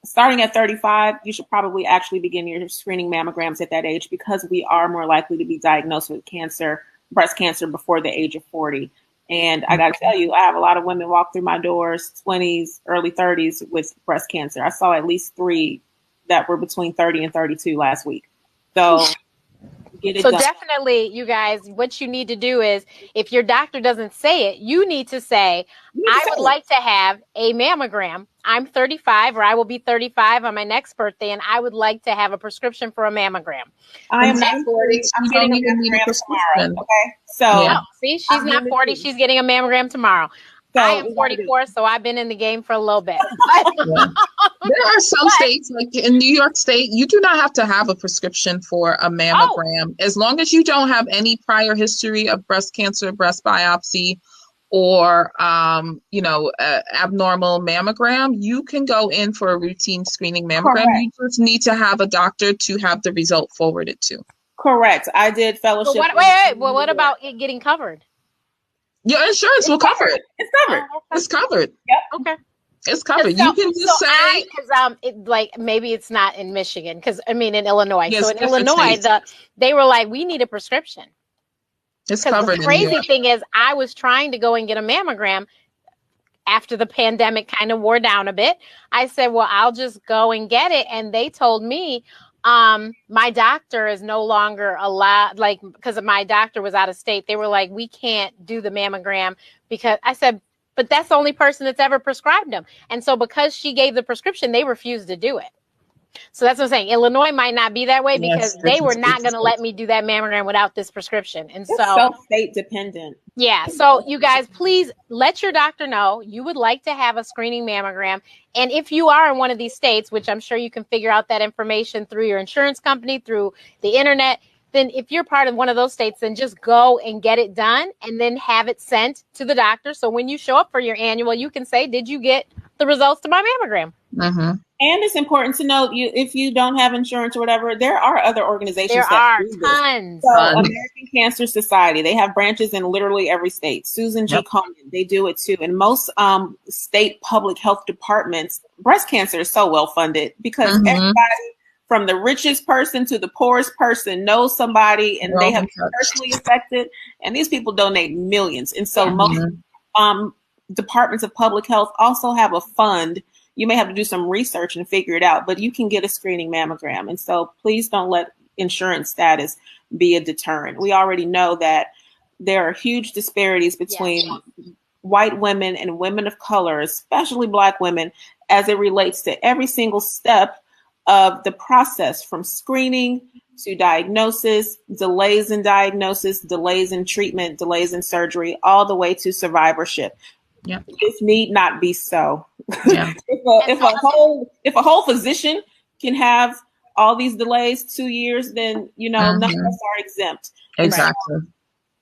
starting at 35, you should probably actually begin your screening mammograms at that age because we are more likely to be diagnosed with cancer, breast cancer, before the age of 40. And I got to tell you, I have a lot of women walk through my doors, 20s, early 30s with breast cancer. I saw at least 3 that were between 30 and 32 last week. So get it done. Definitely, you guys, what you need to do is, if your doctor doesn't say it, you need to say, I would like to have a mammogram. I'm 35, or I will be 35 on my next birthday, and I would like to have a prescription for a mammogram. I am not 40. I'm getting a mammogram tomorrow. Okay, so see, she's not 40. She's getting a mammogram tomorrow. So I am 44, so I've been in the game for a little bit. There are some states, like in New York State, you do not have to have a prescription for a mammogram. As long as you don't have any prior history of breast cancer, breast biopsy, or, abnormal mammogram, you can go in for a routine screening mammogram. Correct. You just need to have a doctor to have the result forwarded to. Correct. I did fellowship. Well, what about it getting covered? Your insurance will cover it. It's covered. It's covered. Yep. Okay. It's covered. You can just say, because maybe it's not in Michigan, because in Illinois. Yes, so in Illinois, they were like, we need a prescription. It's covered. The crazy thing is, I was trying to go and get a mammogram after the pandemic kind of wore down a bit. I said, well, I'll just go and get it, and they told me, my doctor is no longer allowed, because my doctor was out of state. They were like, we can't do the mammogram, because I said, but that's the only person that's ever prescribed them. And so because she gave the prescription, they refused to do it. So that's what I'm saying. Illinois might not be that way because they were not going to let me do that mammogram without this prescription. And so state dependent. Yeah. So you guys, please let your doctor know you would like to have a screening mammogram. And if you are in one of these states, which I'm sure you can figure out that information through your insurance company, through the internet, then if you're part of one of those states, then just go and get it done and then have it sent to the doctor. So when you show up for your annual, you can say, did you get the results to my mammogram? Mm-hmm. And it's important to note, if you don't have insurance or whatever, there are other organizations. There are tons. So American Cancer Society, they have branches in literally every state. Susan G. Komen, they do it too. And most state public health departments, breast cancer is so well funded because everybody from the richest person to the poorest person knows somebody and they have been personally affected. And these people donate millions. And so most departments of public health also have a fund. You may have to do some research and figure it out, but you can get a screening mammogram. And so please don't let insurance status be a deterrent. We already know that there are huge disparities between white women and women of color, especially Black women, as it relates to every single step of the process from screening to diagnosis, delays in diagnosis, delays in treatment, delays in surgery, all the way to survivorship. Yeah. This need not be so. Yeah. if a whole physician can have all these delays 2 years, then none of us are exempt. Exactly. So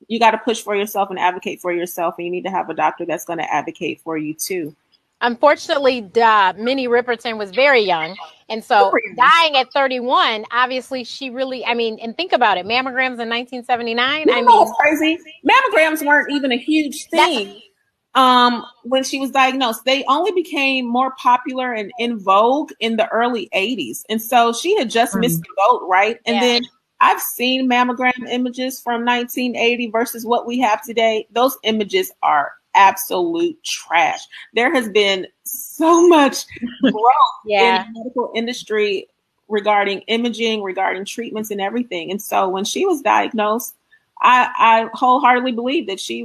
you got to push for yourself and advocate for yourself, and you need to have a doctor that's going to advocate for you too. Unfortunately, Minnie Ripperton was very young. And so dying at 31, obviously she really, and think about it, mammograms in 1979. It's crazy. Mammograms weren't even a huge thing when she was diagnosed. They only became more popular and in vogue in the early 80s. And so she had just missed the boat, right? And then I've seen mammogram images from 1980 versus what we have today. Those images are absolute trash. There has been so much growth in the medical industry regarding imaging, regarding treatments and everything. And so when she was diagnosed, I wholeheartedly believe that she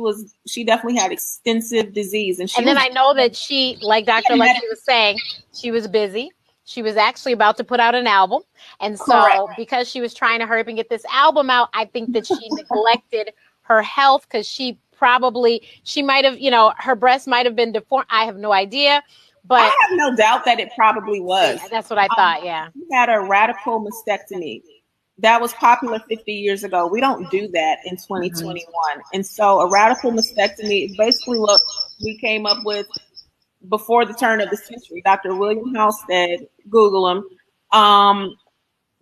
definitely had extensive disease. And then I know that she, like Dr. Alexea was saying, she was busy. She was actually about to put out an album. And so because she was trying to hurry up and get this album out, I think that she neglected her health, because she might have, her breast might have been deformed. I have no idea. But I have no doubt that it probably was. That's what I thought, yeah. She had a radical mastectomy. That was popular 50 years ago. We don't do that in 2021. And so a radical mastectomy is basically what we came up with before the turn of the century. Dr. William Halstead, Google him.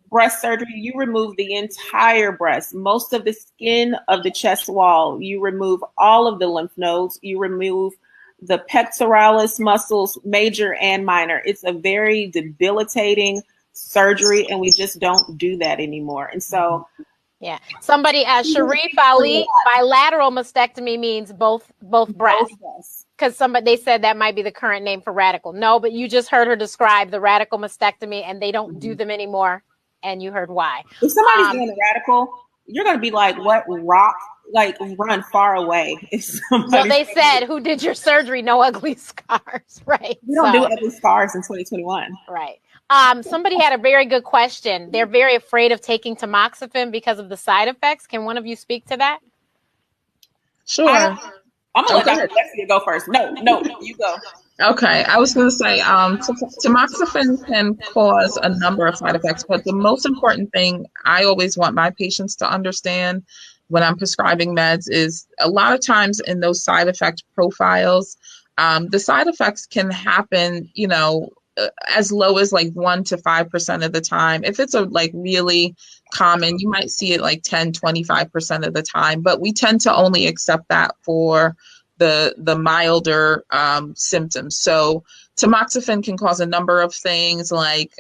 Breast surgery, you remove the entire breast, most of the skin of the chest wall. You remove all of the lymph nodes. You remove the pectoralis muscles, major and minor. It's a very debilitating surgery, and we just don't do that anymore. And so, somebody, Sharif Ali, bilateral mastectomy means both breasts. Because they said that might be the current name for radical. No, but you just heard her describe the radical mastectomy, and they don't do them anymore. And you heard why. If somebody's doing a radical, you're going to be like, what rock? Like, run far away. Well, they said, who did your surgery? No ugly scars, right? We don't do ugly scars in 2021. Right. Somebody had a very good question. They're very afraid of taking tamoxifen because of the side effects. Can one of you speak to that? Sure. I'm going to let Alexea go first. No, you go. Okay, I was going to say tamoxifen can cause a number of side effects, but the most important thing I always want my patients to understand when I'm prescribing meds is a lot of times in those side effect profiles, the side effects can happen, as low as like 1 to 5% of the time. If it's really common, you might see it like 10, 25% of the time, but we tend to only accept that for the milder symptoms. So tamoxifen can cause a number of things like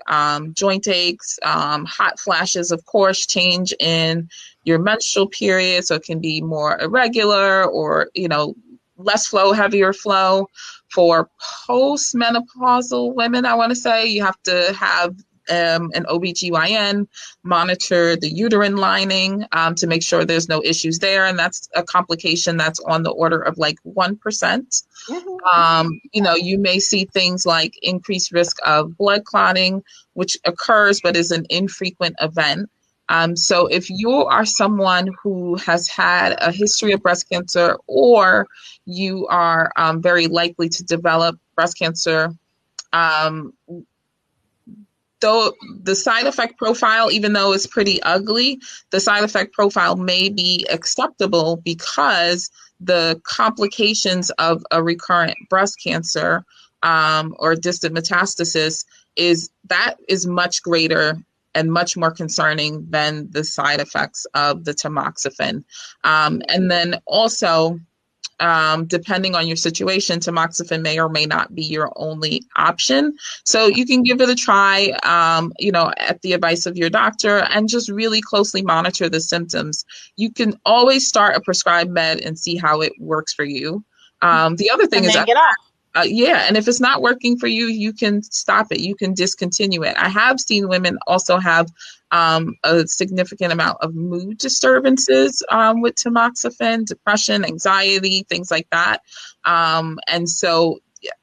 joint aches, hot flashes, of course, change in your menstrual period. So it can be more irregular or, less flow, heavier flow. For postmenopausal women, I want to say you have to have an OBGYN monitor the uterine lining to make sure there's no issues there. And that's a complication that's on the order of like 1%. You may see things like increased risk of blood clotting, which occurs but is an infrequent event. So if you are someone who has had a history of breast cancer, or you are very likely to develop breast cancer, though the side effect profile, even though it's pretty ugly, the side effect profile may be acceptable because the complications of a recurrent breast cancer or distant metastasis is much greater and much more concerning than the side effects of the tamoxifen. And then also, depending on your situation, tamoxifen may or may not be your only option. So you can give it a try, at the advice of your doctor, and just really closely monitor the symptoms. You can always start a prescribed med and see how it works for you. The other thing is get off. And if it's not working for you, you can stop it. You can discontinue it. I have seen women also have a significant amount of mood disturbances with tamoxifen, depression, anxiety, things like that. And so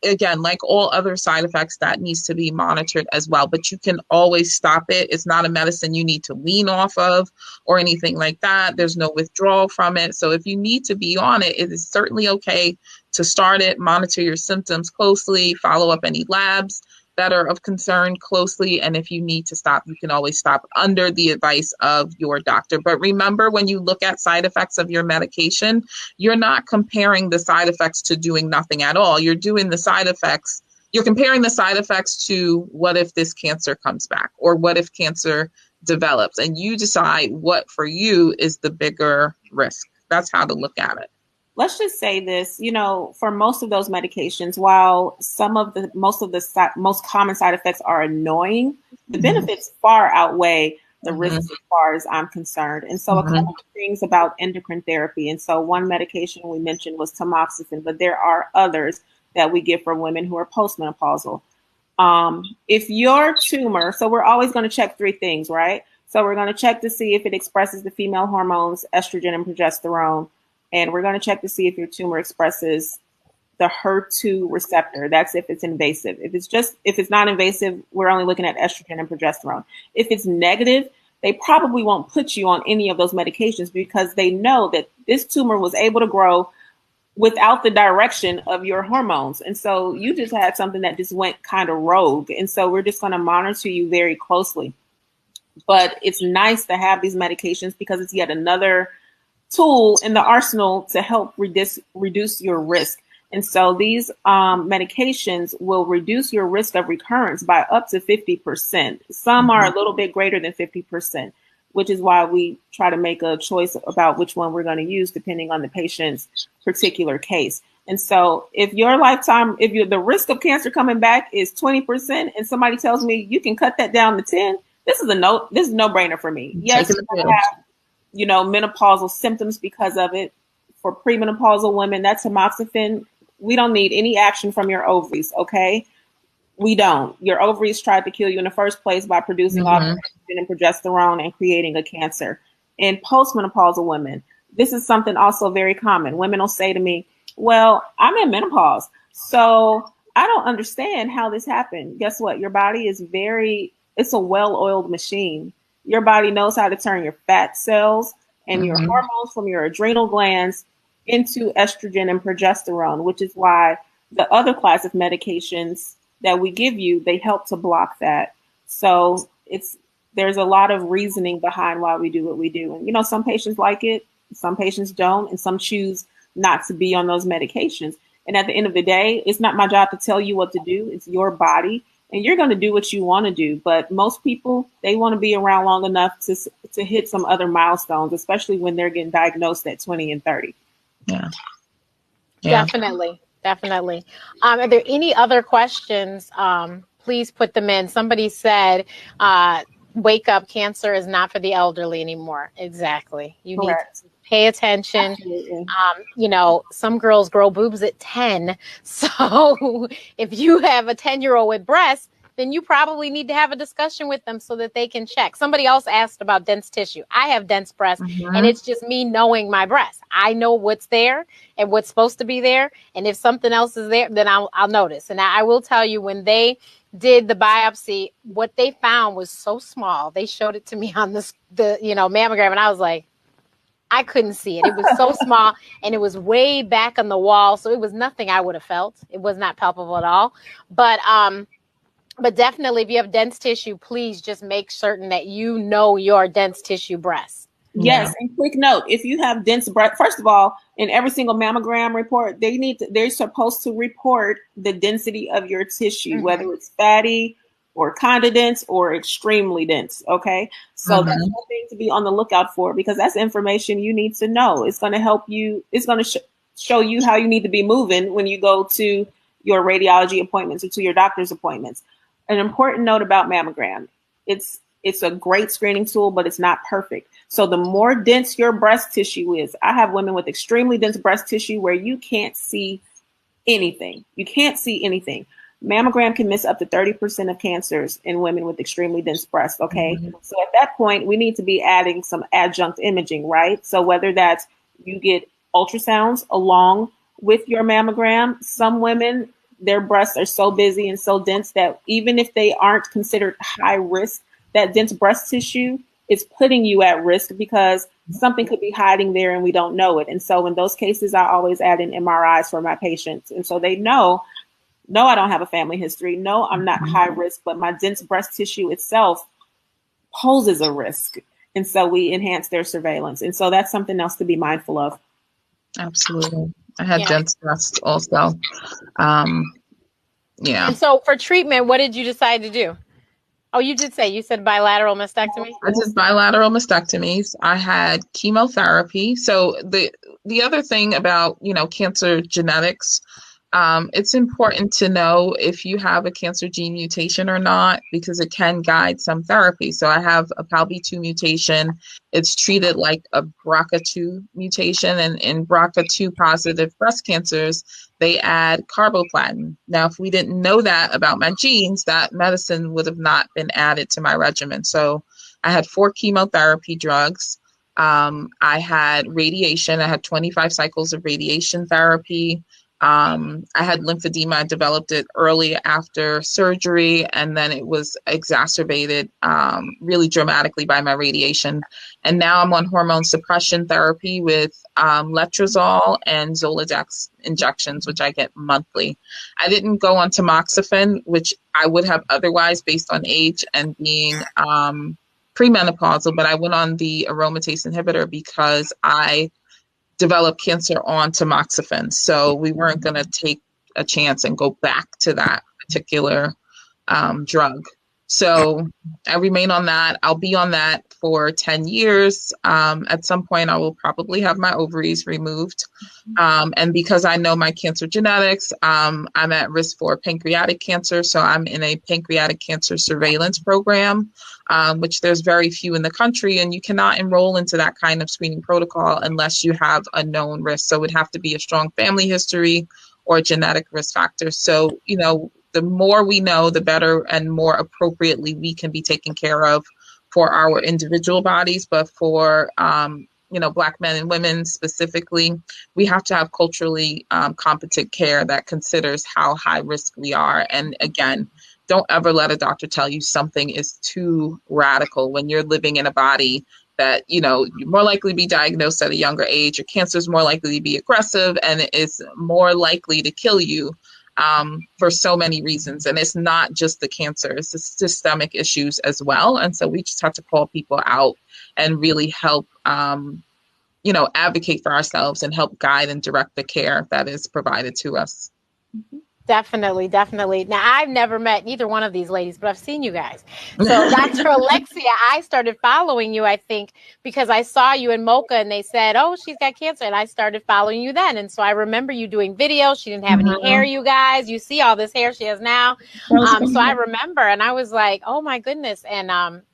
again, like all other side effects, that needs to be monitored as well. But you can always stop it. It's not a medicine you need to wean off of or anything like that. There's no withdrawal from it. So if you need to be on it, it is certainly okay to start it, monitor your symptoms closely, follow up any labs that are of concern closely. And if you need to stop, you can always stop under the advice of your doctor. But remember, when you look at side effects of your medication, you're not comparing the side effects to doing nothing at all. You're comparing the side effects to what if this cancer comes back, or what if cancer develops, and you decide what for you is the bigger risk. That's how to look at it. Let's just say this, for most of those medications, while most of the most common side effects are annoying, the benefits far outweigh the risks as far as I'm concerned. And so a couple of things about endocrine therapy. And so one medication we mentioned was tamoxifen, but there are others that we give for women who are postmenopausal. If your tumor, so we're always going to check 3 things, right? So we're going to check to see if it expresses the female hormones, estrogen and progesterone. And we're going to check to see if your tumor expresses the HER2 receptor. That's if it's invasive. If it's not invasive, we're only looking at estrogen and progesterone. If it's negative, they probably won't put you on any of those medications because they know that this tumor was able to grow without the direction of your hormones. And so you just had something that just went kind of rogue. And so we're just going to monitor you very closely. But it's nice to have these medications because it's yet another tool in the arsenal to help reduce your risk. And so these medications will reduce your risk of recurrence by up to 50%. Some are a little bit greater than 50%, which is why we try to make a choice about which one we're going to use depending on the patient's particular case. And so if the risk of cancer coming back is 20% and somebody tells me you can cut that down to 10, this is a no-brainer for me. Yes, menopausal symptoms because of it. For premenopausal women, that's tamoxifen. We don't need any action from your ovaries, okay? We don't. Your ovaries tried to kill you in the first place by producing all estrogen and progesterone and creating a cancer. In postmenopausal women, this is something also very common. Women will say to me, well, I'm in menopause, so I don't understand how this happened. Guess what? Your body is it's a well-oiled machine. Your body knows how to turn your fat cells and your hormones from your adrenal glands into estrogen and progesterone, which is why the other class of medications that we give you, they help to block that. So there's a lot of reasoning behind why we do what we do. And, some patients like it, some patients don't, and some choose not to be on those medications. And at the end of the day, it's not my job to tell you what to do. It's your body. And you're going to do what you want to do. But most people, they want to be around long enough to hit some other milestones, especially when they're getting diagnosed at 20 and 30. Yeah. Definitely. Are there any other questions? Please put them in. Somebody said, wake up, cancer is not for the elderly anymore. Exactly. You need to pay attention. Some girls grow boobs at 10. So if you have a 10-year-old with breasts, then you probably need to have a discussion with them so that they can check. Somebody else asked about dense tissue. I have dense breasts, and it's just me knowing my breasts. I know what's there and what's supposed to be there. And if something else is there, then I'll notice. And I will tell you, when they did the biopsy, what they found was so small. They showed it to me on the mammogram, and I was like, I couldn't see it. It was so small, and it was way back on the wall. So it was nothing I would have felt. It was not palpable at all. But definitely, if you have dense tissue, please just make certain that you know your dense tissue breasts. Yes, and quick note: if you have dense breast, first of all, in every single mammogram report, they're supposed to report the density of your tissue, whether it's fatty or condense or extremely dense. Okay, so that's one thing to be on the lookout for, because that's information you need to know. It's going to help you. It's going to show you how you need to be moving when you go to your radiology appointments or to your doctor's appointments. An important note about mammogram: it's a great screening tool, but it's not perfect. So the more dense your breast tissue is, I have women with extremely dense breast tissue where you can't see anything. Mammogram can miss up to 30% of cancers in women with extremely dense breasts. Okay. So at that point, we need to be adding some adjunct imaging, right? So whether that's you get ultrasounds along with your mammogram, some women their breasts are so busy and so dense that even if they aren't considered high risk, that dense breast tissue is putting you at risk because something could be hiding there and we don't know it. And so in those cases, I always add in MRIs for my patients. And so they know, no, I don't have a family history. No, I'm not high risk, but my dense breast tissue itself poses a risk. And so we enhance their surveillance. And so that's something else to be mindful of. Absolutely. I had dense breasts also. Yeah. And so for treatment, what did you decide to do? Oh, you said bilateral mastectomy? I did bilateral mastectomies. I had chemotherapy. So the other thing about, cancer genetics, it's important to know if you have a cancer gene mutation or not, because it can guide some therapy. So I have a PALB2 mutation. It's treated like a BRCA2 mutation, and in BRCA2 positive breast cancers, they add carboplatin. Now, if we didn't know that about my genes, that medicine would have not been added to my regimen. So I had 4 chemotherapy drugs. I had radiation. I had 25 cycles of radiation therapy. I had lymphedema. I developed it early after surgery, and then it was exacerbated really dramatically by my radiation. And now I'm on hormone suppression therapy with letrozole and Zoladex injections, which I get monthly. I didn't go on tamoxifen, which I would have otherwise based on age and being premenopausal, but I went on the aromatase inhibitor because I developed cancer on tamoxifen. So we weren't going to take a chance and go back to that particular drug. So I remain on that. I'll be on that for 10 years. At some point, I will probably have my ovaries removed. And because I know my cancer genetics, I'm at risk for pancreatic cancer. So I'm in a pancreatic cancer surveillance program, which there's very few in the country. And you cannot enroll into that kind of screening protocol unless you have a known risk. So it would have to be a strong family history or a genetic risk factor. So, the more we know, the better and more appropriately we can be taken care of for our individual bodies. But for, Black men and women specifically, we have to have culturally competent care that considers how high risk we are. And again, don't ever let a doctor tell you something is too radical when you're living in a body that, you're more likely to be diagnosed at a younger age. Your cancer is more likely to be aggressive and it is more likely to kill you for so many reasons. And it's not just the cancer, it's the systemic issues as well. And so we just have to call people out and really help, advocate for ourselves and help guide and direct the care that is provided to us. Definitely, definitely. Now, I've never met either one of these ladies, but I've seen you guys. So, Dr. Alexea, I started following you, I think, because I saw you in Mocha and they said, oh, she's got cancer. And I started following you then. And so I remember you doing videos. She didn't have any hair, you guys. You see all this hair she has now. So I remember, and I was like, oh, my goodness. And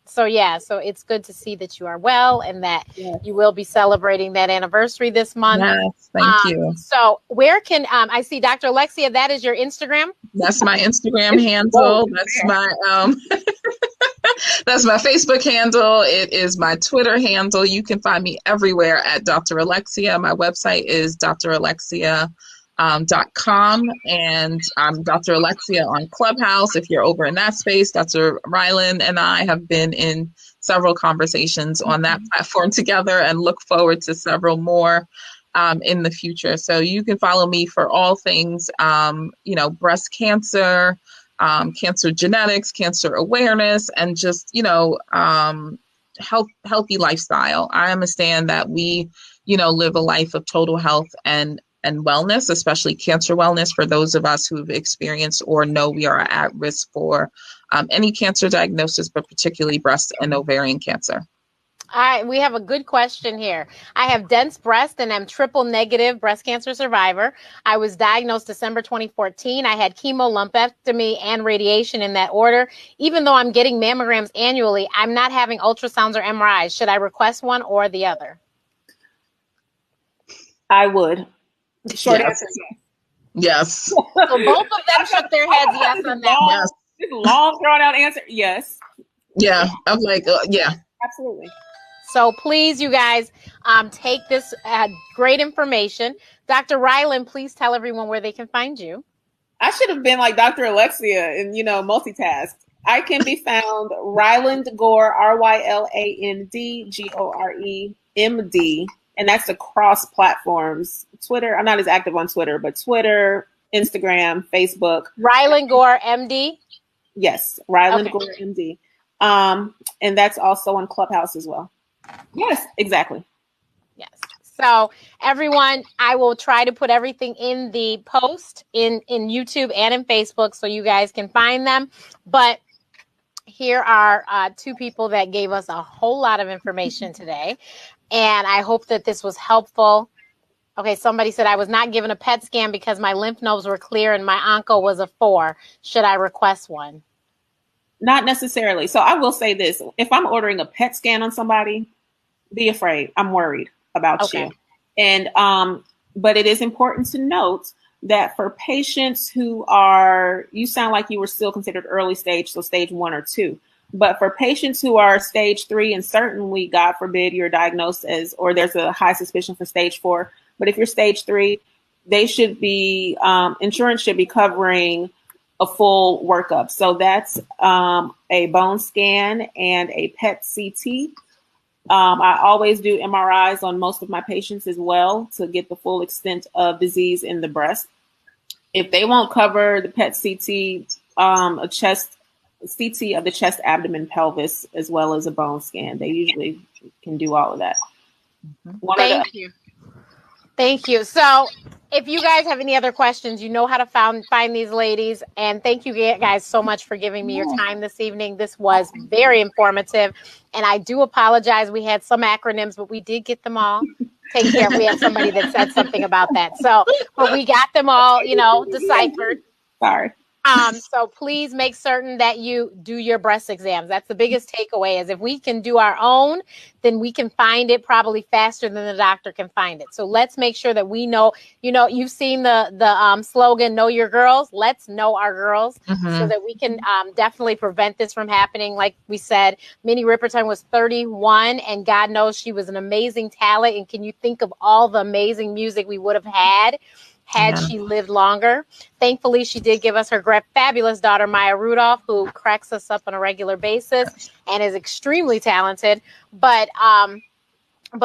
so it's good to see that you are well and that you will be celebrating that anniversary this month. Yes, thank you. So where can I see Dr. Alexea? That is your Instagram? That's my Instagram handle. That's my that's my Facebook handle. It is my Twitter handle. You can find me everywhere at Dr. Alexea. My website is dralexea.com, and I'm Dr. Alexea on Clubhouse. If you're over in that space, Dr. Ryland and I have been in several conversations on that platform together and look forward to several more in the future. So you can follow me for all things, breast cancer, cancer genetics, cancer awareness, and just, healthy lifestyle. I understand that we, live a life of total health and wellness, especially cancer wellness for those of us who've experienced or know we are at risk for any cancer diagnosis, but particularly breast and ovarian cancer. We have a good question here. I have dense breast and I'm triple negative breast cancer survivor. I was diagnosed December 2014. I had chemo, lumpectomy, and radiation in that order. Even though I'm getting mammograms annually, I'm not having ultrasounds or MRIs. Should I request one or the other? I would. Short answer, yes. So both of them shook their heads yes on that. Yes. This long, drawn out answer. Yes. Yeah. I'm like, yeah. Absolutely. So please, you guys, take this great information. Dr. Ryland, please tell everyone where they can find you. I should have been like Dr. Alexea and, multitask. I can be found Ryland Gore, RYLANDGOREMD, and that's across platforms. Twitter, I'm not as active on Twitter, but Twitter, Instagram, Facebook. Ryland Gore, MD? Yes, Ryland Gore, MD. And that's also on Clubhouse as well. Yes, exactly. Yes. So everyone, I will try to put everything in the post in YouTube and in Facebook so you guys can find them. But here are two people that gave us a whole lot of information today. And I hope that this was helpful. Okay, somebody said I was not given a PET scan because my lymph nodes were clear and my onco was a 4. Should I request one? Not necessarily. So I will say this. If I'm ordering a PET scan on somebody, be afraid. I'm worried about you. And but it is important to note that for patients who are, you sound like you were still considered early stage, so stage 1 or 2. But for patients who are stage 3, and certainly, God forbid, you're diagnosed as, or there's a high suspicion for stage 4. But if you're stage 3, they should be, insurance should be covering a full workup. So that's a bone scan and a PET CT. I always do MRIs on most of my patients as well to get the full extent of disease in the breast. If they won't cover the PET CT, a chest CT of the chest, abdomen, pelvis, as well as a bone scan, they usually can do all of that. Thank you. Thank you. So if you guys have any other questions, you know how to find these ladies. And thank you guys so much for giving me your time this evening. This was very informative. And I do apologize. We had some acronyms, but we did get them all taken care of. We had somebody that said something about that. So, but we got them all, deciphered. Sorry. So please make certain that you do your breast exams. That's the biggest takeaway, is if we can do our own, then we can find it probably faster than the doctor can find it. So let's make sure that we know, you've seen the slogan, know your girls. Let's know our girls so that we can definitely prevent this from happening. Like we said, Minnie Ripperton was 31 and God knows she was an amazing talent. And can you think of all the amazing music we would have had she lived longer? Thankfully, she did give us her fabulous daughter, Maya Rudolph, who cracks us up on a regular basis and is extremely talented. But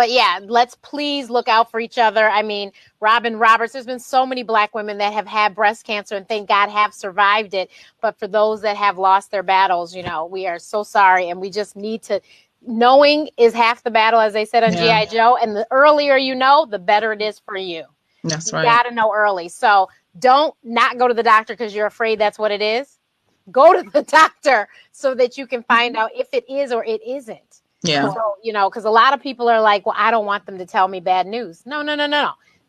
yeah, let's please look out for each other. I mean, Robin Roberts, there's been so many Black women that have had breast cancer and thank God have survived it. But for those that have lost their battles, we are so sorry. And we just need to, knowing is half the battle, as they said on G.I. Joe. And the earlier you know, the better it is for you. That's right. You got to know early. So don't not go to the doctor because you're afraid that's what it is. Go to the doctor so that you can find out if it is or it isn't. Yeah. So, because a lot of people are like, well, I don't want them to tell me bad news. No.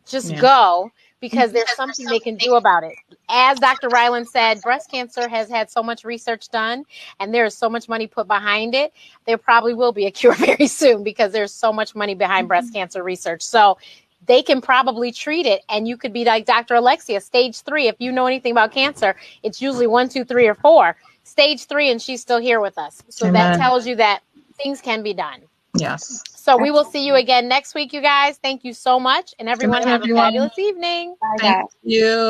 Just go, because there's something they can do about it. As Dr. Ryland said, breast cancer has had so much research done and there is so much money put behind it. There probably will be a cure very soon because there's so much money behind breast cancer research. So they can probably treat it, and you could be like Dr. Alexea, stage 3. If you know anything about cancer, it's usually 1, 2, 3, or 4. Stage 3, and she's still here with us. So that tells you that things can be done. Yes. So we will see you again next week, you guys. Thank you so much, and everyone have a fabulous evening. Thank you.